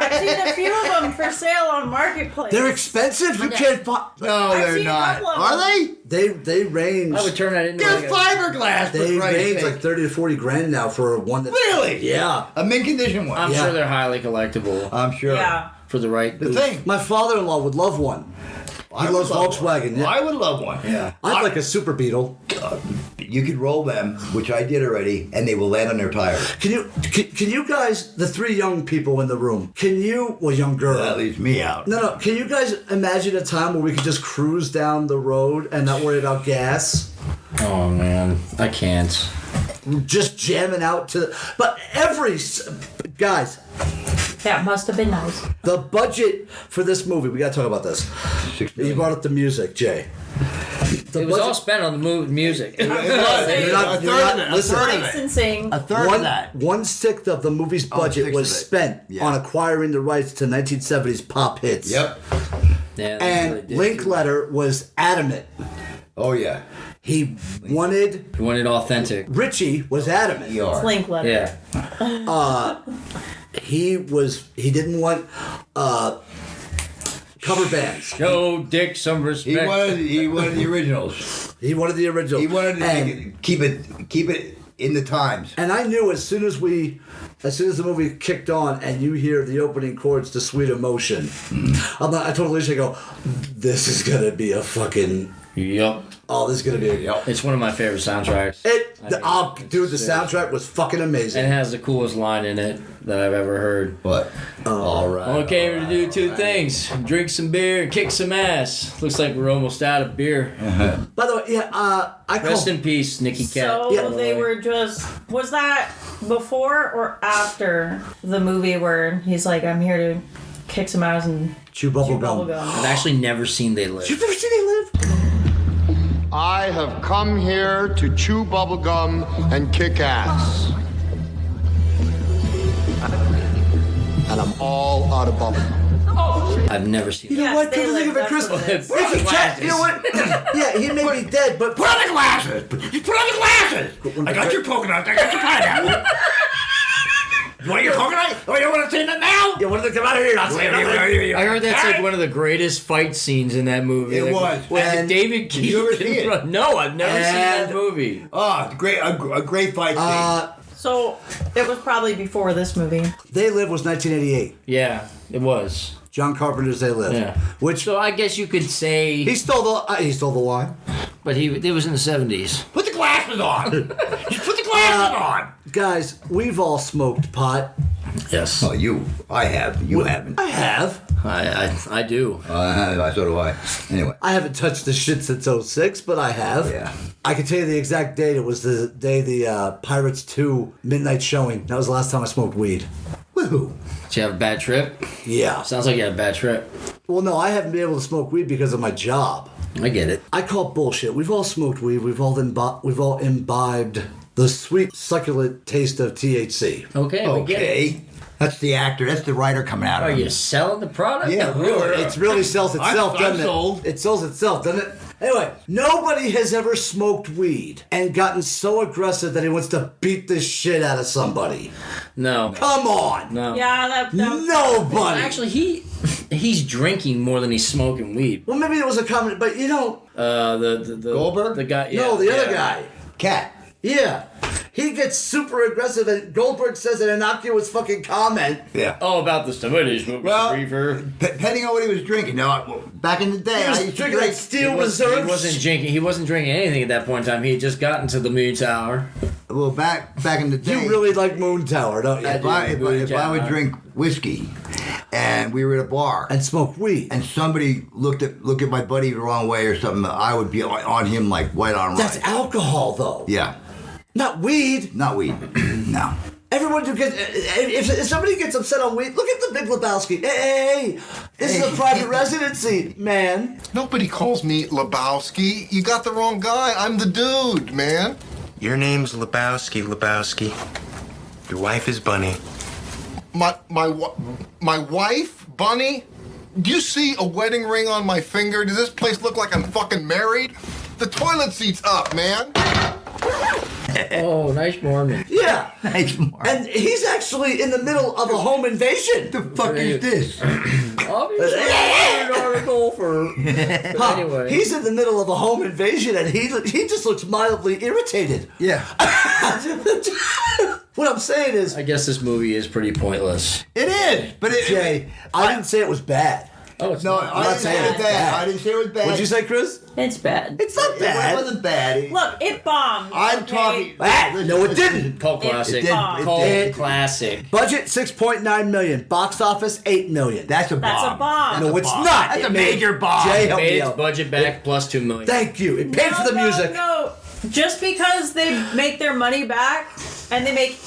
I've seen a few of them for sale on Marketplace. They're expensive. You can't buy. No, they're not. Are they? They range. I would turn that into. They're fiberglass. They range like 30 to 40 grand now for one that. Really? Yeah. A mint condition one. I'm sure they're highly collectible. I'm sure. Yeah. For the right. The thing. My father-in-law would love one. He loves Volkswagen. Yeah. I would love one. Yeah. I'd like a Super Beetle. You could roll them, which I did already, and they will land on their tires. Can you guys, the three young people in the room, young girl. That leaves me out. No. Can you guys imagine a time where we could just cruise down the road and not worry about gas? Oh, man. I can't. Just jamming out to... But guys... That must have been nice. The budget for this movie, we got to talk about this. You brought up the music, Jay. It was all spent on the music. It was. Licensing. A third of that. 1/6 of the movie's budget was spent on acquiring the rights to 1970s pop hits. Yep. Yeah, and Linklater was adamant. Oh, yeah. He wanted authentic. Richie was adamant. It's Linklater. Yeah. He didn't want cover bands. Show Dick some respect. He wanted the originals. He wanted the original. He wanted to keep it in the times. And I knew as soon as the movie kicked on and you hear the opening chords to Sweet Emotion, I told Alicia, I go, this is gonna be a fucking. Yep. Oh, this is gonna be a. Yep. It's one of my favorite soundtracks. The soundtrack was fucking amazing. And it has the coolest line in it that I've ever heard. What? All right. Only came here to do two things: drink some beer and kick some ass. Looks like we're almost out of beer. By the way, Rest in peace, Nicky Cat. So they were just. Was that before or after the movie where he's like, I'm here to kick some ass and chew bubble gum? I've actually never seen They Live. You've never seen They Live? I have come here to chew bubblegum and kick ass. And I'm all out of bubblegum. I've never seen You know what? Come to think of it, Chris. Nicky Cat, you know what? Yeah, he may be dead, but put on the glasses. You put on the glasses. I got your coconut. I got your pineapple. You want your coconut? Oh, you want to say that now? You want to come out of here? Not saying nothing. I heard that's like one of the greatest fight scenes in that movie. It like, was. When David Did you ever see Keith. it? No, I've never seen that movie. Oh, a great fight scene. So it was probably before this movie. They Live was 1988. Yeah, it was. John Carpenter's They Live. Yeah. Which so I guess you could say he stole the line. But it was in the 70s. Put the glasses on. Just put the glasses on. Guys, we've all smoked pot. Yes. Oh, I have. You haven't. I have. I do. So do I. Anyway. I haven't touched the shit since 06, but I have. Yeah. I can tell you the exact date. It was the day the Pirates 2 midnight showing. That was the last time I smoked weed. Woohoo. Did you have a bad trip? Yeah. Sounds like you had a bad trip. Well, no, I haven't been able to smoke weed because of my job. I get it. I call it bullshit. We've all smoked weed. We've all imbibed the sweet, succulent taste of THC. Okay. We get it. That's the actor. That's the writer coming out. Are you selling the product? Yeah, really. It really sells itself, doesn't it? Sold. It sells itself, doesn't it? Anyway, nobody has ever smoked weed and gotten so aggressive that he wants to beat the shit out of somebody. No. Come on. No. Yeah, that Nobody. Actually, he's drinking more than he's smoking weed. Well, maybe it was a comment, but you know. The Goldberg? The guy. No, the other guy. Cat. Yeah. He gets super aggressive, and Goldberg says an innocuous fucking comment. Yeah. Oh, about the somebody smoking reefer. Depending on what he was drinking. Now, back in the day, He was I used to drinking drink that Steel Reserve. He wasn't drinking anything at that point in time. He had just gotten to the Moon Tower. Well, back in the day. You really like Moon Tower, don't you? If I would drink whiskey, and we were at a bar and smoke weed, and somebody looked at my buddy the wrong way or something, I would be on him like white on rice. That's alcohol, though. Yeah. Not weed. Not weed. No. Everyone who gets if somebody gets upset on weed, look at the Big Lebowski. Hey, this is a private residency, man. Nobody calls me Lebowski. You got the wrong guy. I'm the dude, man. Your name's Lebowski. Your wife is Bunny. My wife, Bunny? Do you see a wedding ring on my finger? Does this place look like I'm fucking married? The toilet seat's up, man. Oh, nice Mormon. Yeah. Nice Mormon. And he's actually in the middle of a home invasion. The fuck is this? Obviously, an article for. Anyway, he's in the middle of a home invasion, and he just looks mildly irritated. Yeah. What I'm saying is, I guess this movie is pretty pointless. It is, but Jay, I didn't say it was bad. Oh, it's no, not. I didn't say it was bad. I didn't say it was bad. What'd you say, Chris? It's bad. It's not bad. It wasn't bad. Look, it bombed. I'm okay? talking. No, it didn't. Cult classic. It Classic. Budget $6.9 million. Box office $8 million. That's a bomb. That's a bomb. No, it's not. That's a major bomb. Jay, help Made me its out. budget back plus $2 million. Thank you. It paid for the music. No, just because they make their money back and they make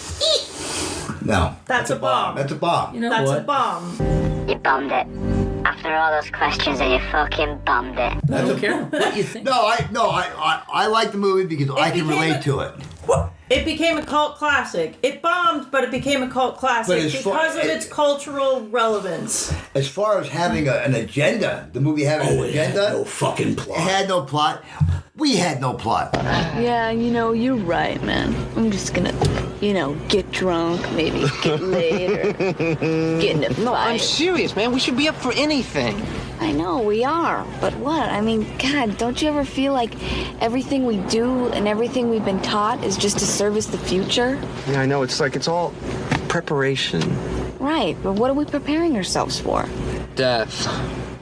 No. that's a bomb. That's a bomb. You know That's what? a bomb. You bummed it. After all those questions, and you fucking bummed it. I don't care what you think. I like the movie because I can relate to it. It became a cult classic. It bombed, but it became a cult classic because of its cultural relevance. As far as having an agenda, the movie having an agenda. It had no fucking plot. It had no plot. We had no plot. Yeah, you're right, man. I'm just gonna, get drunk, maybe get laid, or get in a fight. No, I'm serious, man. We should be up for anything. I know, we are. But what? I mean, God, don't you ever feel like everything we do and everything we've been taught is just to service the future? Yeah, I know. It's like it's all preparation. Right, but what are we preparing ourselves for? Death.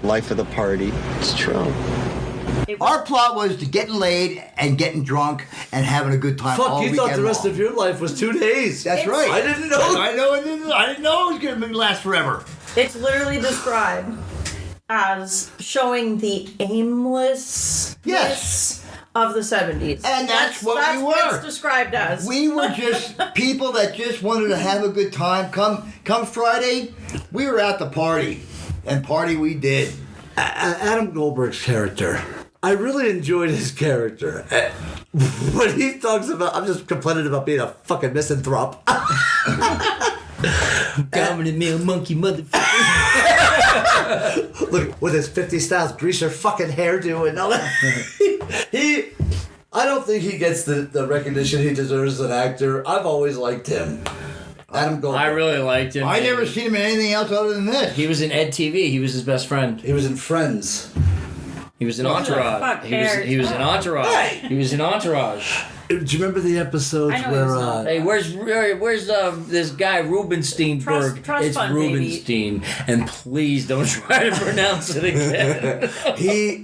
Life of the party. It's true. Our plot was to getting laid and getting drunk and having a good time. Fuck, all you thought the weekend rest long. of your life was 2 days. That's right. I didn't know. I didn't know it was going to last forever. It's literally described as showing the aimlessness of the 70s. And that's what we were. What it's described as. We were just people that just wanted to have a good time. Come Friday, we were at the party. And party we did. Adam Goldberg's character. I really enjoyed his character. When he talks about, I'm just complaining about being a fucking misanthrope. Dominant male monkey motherfucker. Look, with his 50 styles greaser fucking hairdo and all that. I don't think he gets the recognition he deserves as an actor. I've always liked him. Adam Goldberg. I really liked him. I never seen him in anything else other than this. He was in Ed TV. He was his best friend. He was in Friends. He was in Entourage. He was in Entourage. Hey! He was in Entourage. Do you remember the episodes where... hey, where's this guy Rubensteinberg? Trust It's fund, Rubenstein, and please don't try to pronounce it again.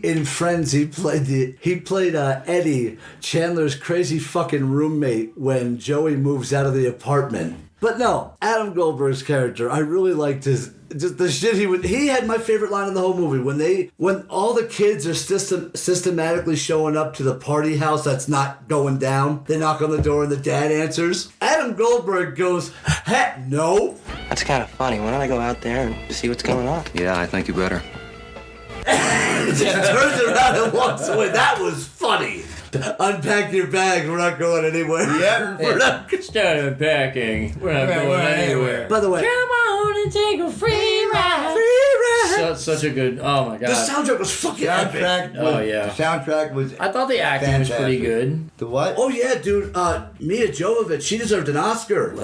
In Friends, he played Eddie, Chandler's crazy fucking roommate when Joey moves out of the apartment. But no, Adam Goldberg's character, I really liked his just the shit he had my favorite line in the whole movie when all the kids are systematically showing up to the party house that's not going down. They knock on the door and the dad answers. Adam Goldberg goes, "Heck no." That's kind of funny. Why don't I go out there and see what's going on? Yeah, I think you better. Just turns around and walks away. That was funny. Unpack your bag. We're not going anywhere. Yep. We're not start unpacking. We're not going anywhere. By the way, come on and take a free ride. Such a good. Oh my god. The soundtrack was fucking epic. Yeah. The soundtrack was. I thought the acting was pretty good. The what? Oh yeah, dude. Mia Jovovich. She deserved an Oscar.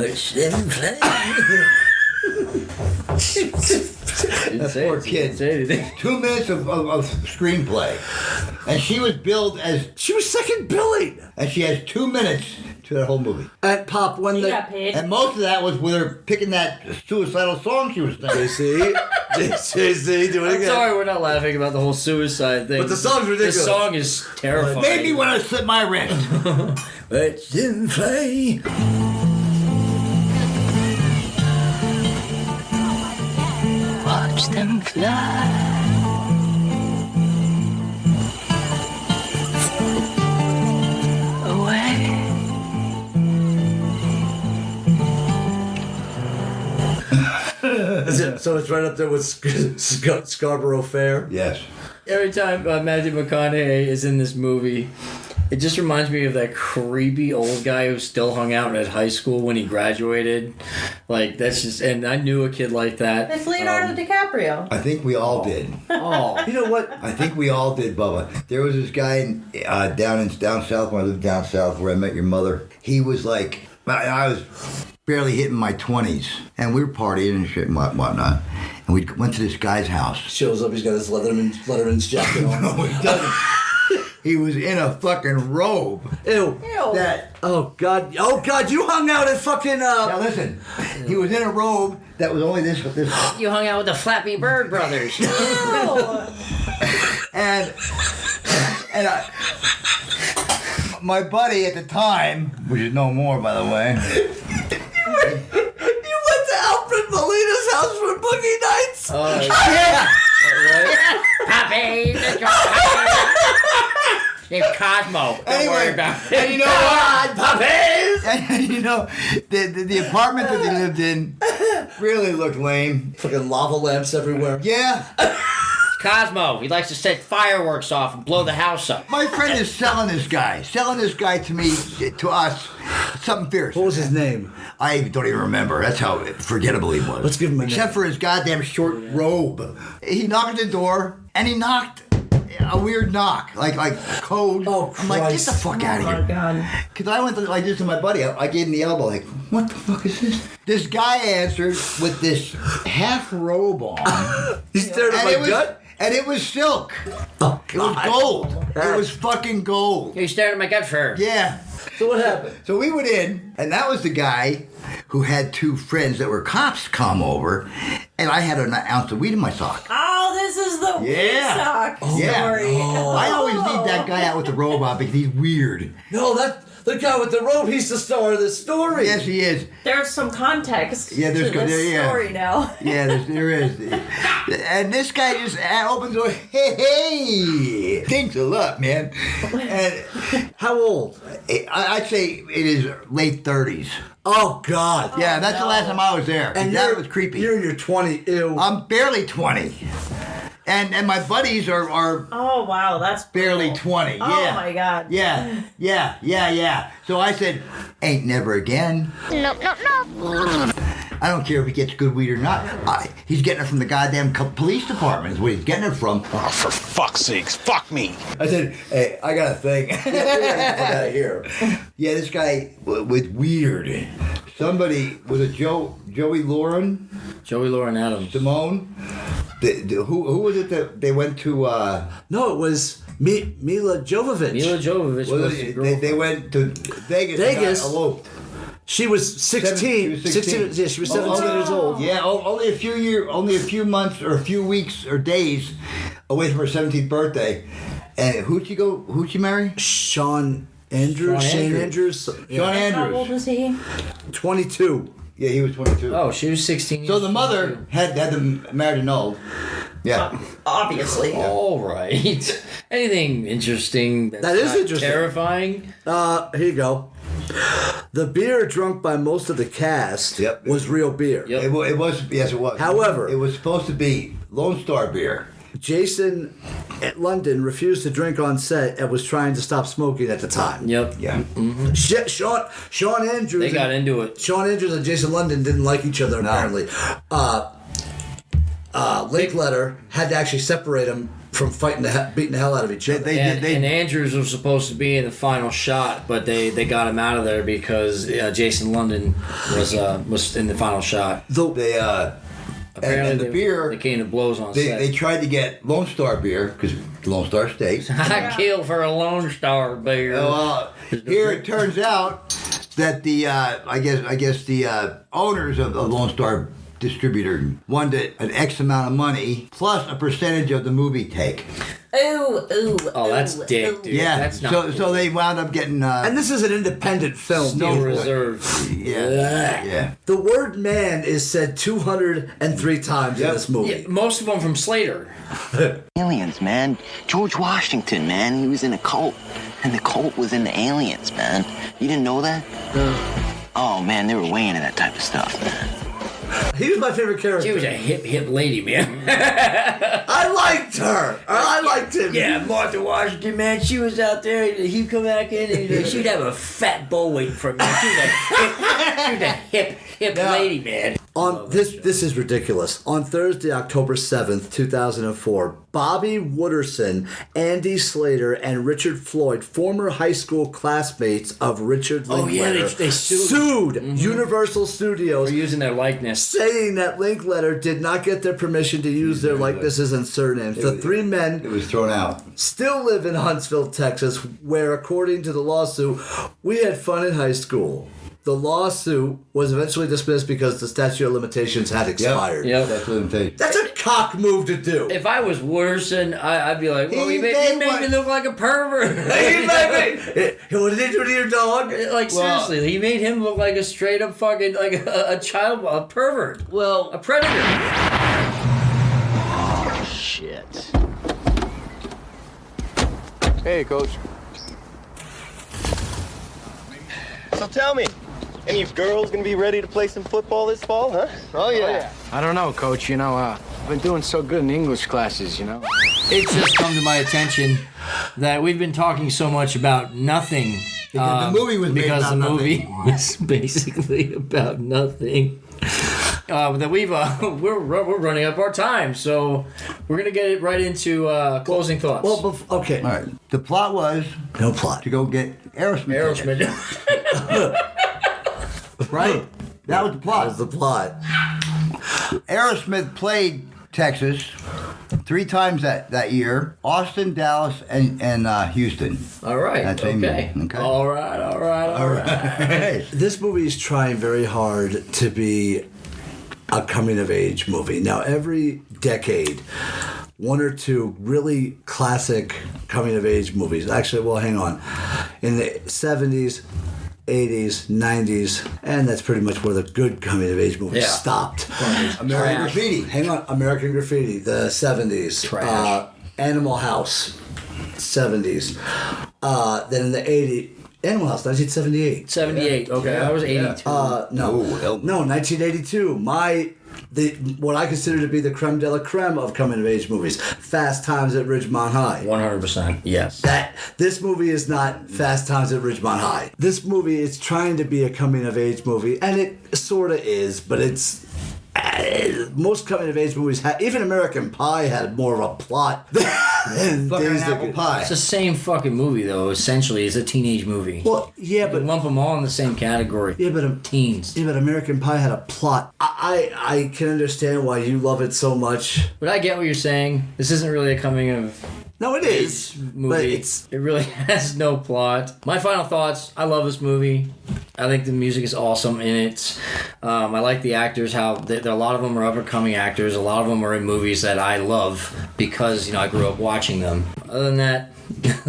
That poor kid. 2 minutes of screenplay, and she was billed as she was second billing, and she has 2 minutes to that whole movie. And Pop, when got paid. And most of that was with her picking that suicidal song she was singing. JC, do it I'm again. sorry, we're not laughing about the whole suicide thing. But the song's ridiculous. The song is terrifying. Maybe when I slit my wrist. Let's play. Watch them fly. Away. So it's right up there with Scarborough Fair? Yes. Every time Matthew McConaughey is in this movie, it just reminds me of that creepy old guy who still hung out at high school when he graduated. Like, that's just... And I knew a kid like that. It's Leonardo DiCaprio. I think we all did. Oh. You know what? I think we all did, Bubba. There was this guy down south, when I lived down south, where I met your mother. He was like... I was barely hitting my 20s, and we were partying and shit and whatnot. And we went to this guy's house. Shows up, he's got his Letterman's jacket on. No, he doesn't. He was in a fucking robe. Ew. Oh God, you hung out at fucking Now listen, he was in a robe that was only this. You hung out with the Flappy Bird brothers. and my buddy at the time, which is no more, by the way. You went to Alfred Molina's house for boogie nights? Oh, yeah. Poppy, let's go, Poppy. Name's Cosmo. Don't worry about it. And you know what? Puppies! And you know, the apartment that they lived in really looked lame. Fucking lava lamps everywhere. Yeah. Cosmo. He likes to set fireworks off and blow the house up. My friend is selling this guy to me, to us, something fierce. What was his name? I don't even remember. That's how forgettable he was. Let's give him a Except name. for his goddamn short robe. He knocked at the door, and he knocked a weird knock, like code. Oh, I'm like, get the fuck out of here. Oh, my God. Because I went like this to my buddy. I gave him the elbow, like, what the fuck is this? This guy answered with this half robe on. He stared at my gut? And it was silk. Oh, it was gold. It was fucking gold. You staring at my gut fur. Yeah. So what happened? So we went in, and that was the guy who had two friends that were cops come over, and I had an ounce of weed in my sock. Oh, this is the weed sock story. I always leave that guy out with the robot because he's weird. No, that's the guy with the robe. He's the star of the story. Yes, he is. There's some context Yeah, there's to this yeah. story now. Yeah, there is. And this guy just opens the door. Hey, things are up, man. And how old? I'd say it is late 30s. Oh God! Yeah, that's the last time I was there. And that was creepy. You're in your 20. Ew. I'm barely 20. And my buddies are Oh wow, that's barely brutal. 20. Oh Yeah. my God. Yeah. So I said, ain't never again. Nope. I don't care if he gets good weed or not. He's getting it from the goddamn police department is what he's getting it from. Oh, for fuck's sakes, fuck me. I said, hey, I got a thing. Out of here. Yeah, this guy with weird. Somebody, was it Joey Lauren? Joey Lauren Adams. Simone? Who was it that they went to? No, it was Mila Jovovich. Mila Jovovich was the girlfriend. They went to Vegas. Vegas. And got eloped. She was 16. She was 16. Yeah, she was 17 years old. Yeah, only a few months or a few weeks or days away from her 17th birthday. And who'd she marry? Sean Andrews. Shane Andrews. Sean Andrews. How old was he? 22. Yeah, he was 22. Oh, she was 16. So the mother had them married annulled. Yeah. Obviously. All right. Anything interesting? That is interesting. Terrifying. Here you go. The beer drunk by most of the cast was real beer. Yep. It was. Yes, it was. However, it was supposed to be Lone Star beer. Jason at London refused to drink on set and was trying to stop smoking at the time. Yep. Yeah. Mm-hmm. Sean Andrews. They got into it. Sean Andrews and Jason London didn't like each other apparently. Linklater had to actually separate them from beating the hell out of each other. And Andrews was supposed to be in the final shot, but they got him out of there because Jason London was in the final shot. Apparently, the beer they came to blows on set. set. They tried to get Lone Star beer because Lone Star Steaks. I kill for a Lone Star beer. Well, here it turns out that the I guess the owners of Lone Star distributor wanted an X amount of money plus a percentage of the movie take. Oh, that's dick, dude. Yeah, that's not so they wound up getting. And this is an independent film. Still reserved. Yeah. The word "man" is said 203 times in this movie. Yeah, most of them from Slater. Aliens, man. George Washington, man. He was in a cult. And the cult was in the aliens, man. You didn't know that? No. Oh, man, they were way into that type of stuff, man. He was my favorite character. She was a hip lady, man. I liked her. I liked him. Yeah, Martha Washington, man. She was out there. He'd come back in and she'd have a fat bowl waiting for me. She was a hip lady, man. On this is ridiculous. On Thursday, October 7th, 2004, Bobby Wooderson, Andy Slater, and Richard Floyd, former high school classmates of Richard Linklater, they sued Universal Studios for using their likeness, saying that Linklater did not get their permission to use their likenesses and surnames. The three men It was thrown out. still live in Huntsville, Texas, where, according to the lawsuit, we had fun in high school. The lawsuit was eventually dismissed because the statute of limitations had expired. Yep. That's a cock move to do. If I was Wooderson, I'd be like, well, he made me look like a pervert. He made me. What did he do to your dog? Like, seriously, he made him look like a straight up fucking, like a child, a pervert. Well, a predator. Oh, shit. Hey, Coach. So tell me, any girls gonna be ready to play some football this fall, huh? Oh, yeah. I don't know, Coach. You know, I've been doing so good in English classes, you know. It's just come to my attention that we've been talking so much about nothing. Because the movie was made because about the movie nothing. was basically about nothing. That we're running up our time, so we're gonna get it right into closing thoughts. Well, okay. All right. The plot was no plot to go get Aerosmith. Right. That was the plot. That was the plot. Aerosmith played Texas 3 times that year: Austin, Dallas, and Houston. All right. That's okay. Okay. All right. This movie is trying very hard to be a coming-of-age movie. Now, every decade, 1 or 2 really classic coming-of-age movies. Actually, well, hang on. In the 70s, 80s, 90s, and that's pretty much where the good coming-of-age movies stopped. American Graffiti. Hang on. American Graffiti, the 70s. Animal House, 70s. Then in the 80s, Animal House, 1978. 78. Okay, I was 82. No, 1982. What I consider to be the creme de la creme of coming-of-age movies. Fast Times at Ridgemont High. 100%. Yes. This movie is not Fast Times at Ridgemont High. This movie is trying to be a coming-of-age movie, and it sort of is, but it's... most coming-of-age movies even American Pie had more of a plot than Dazed and Pie. It's the same fucking movie, though. Essentially, it's a teenage movie. Well, yeah, but lump them all in the same category. Yeah, but teens. Yeah, but American Pie had a plot. I can understand why you love it so much. But I get what you're saying. This isn't really a coming of. No, it is. Movie. But it really has no plot. My final thoughts. I love this movie. I think the music is awesome in it. I like the actors. How a lot of them are up and coming actors. A lot of them are in movies that I love because I grew up watching them. Other than that,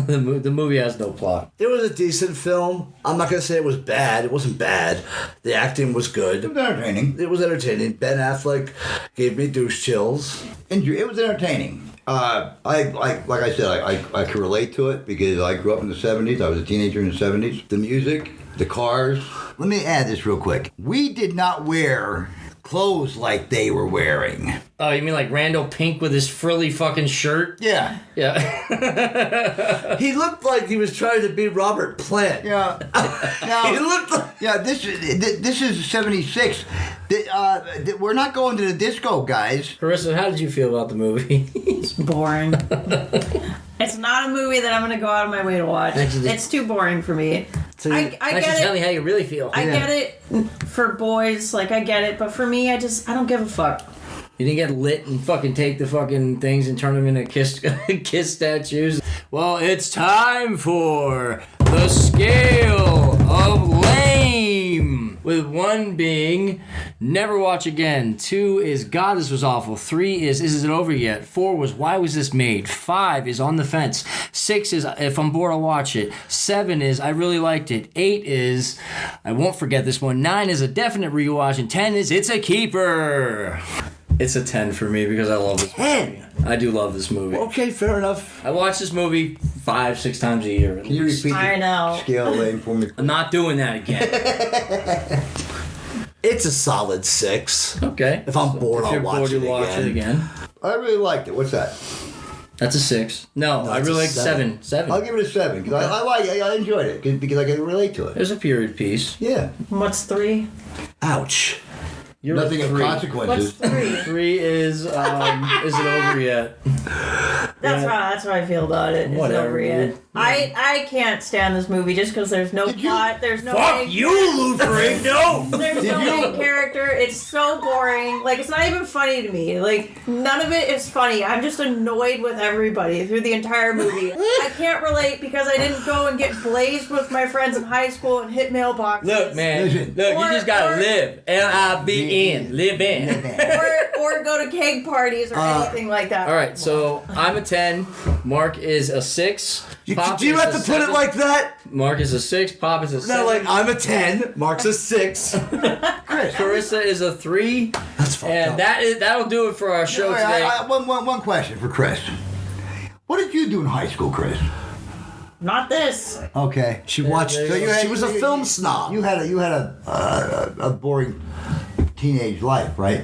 the movie has no plot. It was a decent film. I'm not gonna say it was bad. It wasn't bad. The acting was good. It was entertaining. It was entertaining. Ben Affleck gave me douche chills. It was entertaining. Like I said, I can relate to it because I grew up in the 70s. I was a teenager in the 70s. The music, the cars. Let me add this real quick. We did not wear clothes like they were wearing. Oh, you mean like Randall Pink with his frilly fucking shirt? Yeah. Yeah. He looked like he was trying to be Robert Plant. Yeah. Now, he looked like... Yeah, this is 76. We're not going to the disco, guys. Carissa, how did you feel about the movie? It's boring. It's not a movie that I'm going to go out of my way to watch. It's too boring for me. I get it. Tell me how you really feel. I get it for boys, I get it, but for me, I don't give a fuck. You didn't get lit and fucking take the fucking things and turn them into kiss statues. Well, it's time for the scale of lame. With 1 being never watch again. 2 is God, this was awful. 3 is it over yet? 4 was why was this made? 5 is on the fence. 6 is if I'm bored I'll watch it. 7 is I really liked it. 8 is I won't forget this one. 9 is a definite rewatch. And 10 is it's a keeper. It's a 10 for me because I love this 10? movie. I do love this movie. Okay, fair enough. I watch this movie 5-6 times a year. Can you repeat the scale of lame for me? I'm not doing that again. It's a solid 6. Okay. If I'm bored, I'll watch it watch it again. I really liked it. What's that? That's a 6. No, I really like 7. 7. I'll give it a 7 because I enjoyed it because I can relate to it. There's a period piece. Yeah. What's 3? Ouch. You're Nothing of consequences. What's 3? 3 is it over yet? That's how I feel about it. It's Whatever, over yet. dude. I can't stand this movie just because there's no plot. There's no Fuck you, Lutheran! No! There's no main character. It's so boring. It's not even funny to me. None of it is funny. I'm just annoyed with everybody through the entire movie. I can't relate because I didn't go and get blazed with my friends in high school and hit mailboxes. Look, man. You just gotta live. L-I-V-N. Live in. or go to keg parties or anything like that. All right, so I'm a 10. Mark is a 6. Do you have to put it like that? Mark is a 6. Pop is a 7. No, I'm a 10. Mark's a 6. Carissa is a 3. That's fucked and up. that'll do it for our show today. One question for Chris. What did you do in high school, Chris? Not this. Okay. She watched. She was a film snob. You had a boring teenage life, right?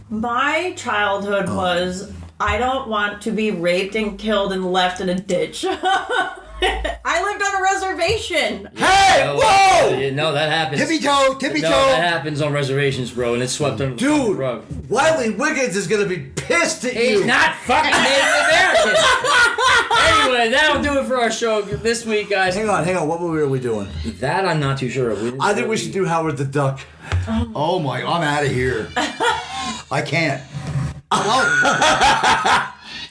My childhood was I don't want to be raped and killed and left in a ditch. I lived on a reservation. Hey, whoa! No, that happens. Tippy toe. No, that happens on reservations, bro, and it's swept under the rug. Wiley Wiggins is gonna be pissed at you. He's not fucking Native American. Anyway, that'll do it for our show this week, guys. Hang on. What movie are we doing? That I'm not too sure of. I think we should do Howard the Duck. Oh my! I'm out of here. I can't.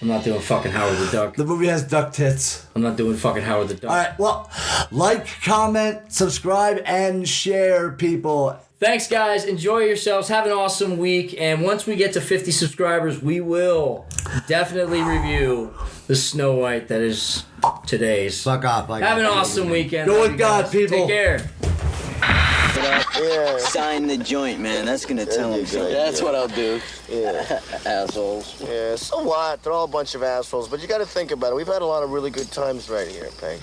I'm not doing fucking Howard the Duck. The movie has duck tits. I'm not doing fucking Howard the Duck. All right, well, like, comment, subscribe, and share, people. Thanks, guys. Enjoy yourselves. Have an awesome week. And once we get to 50 subscribers, we will definitely review the Snow White that is today's. Fuck off. Have an awesome weekend. Go with God, people. Take care. Yeah. Sign the joint, man. That's gonna tell him something. That's what I'll do. Yeah. Assholes. Yeah, so what? They're all a bunch of assholes, but you gotta think about it. We've had a lot of really good times right here, okay?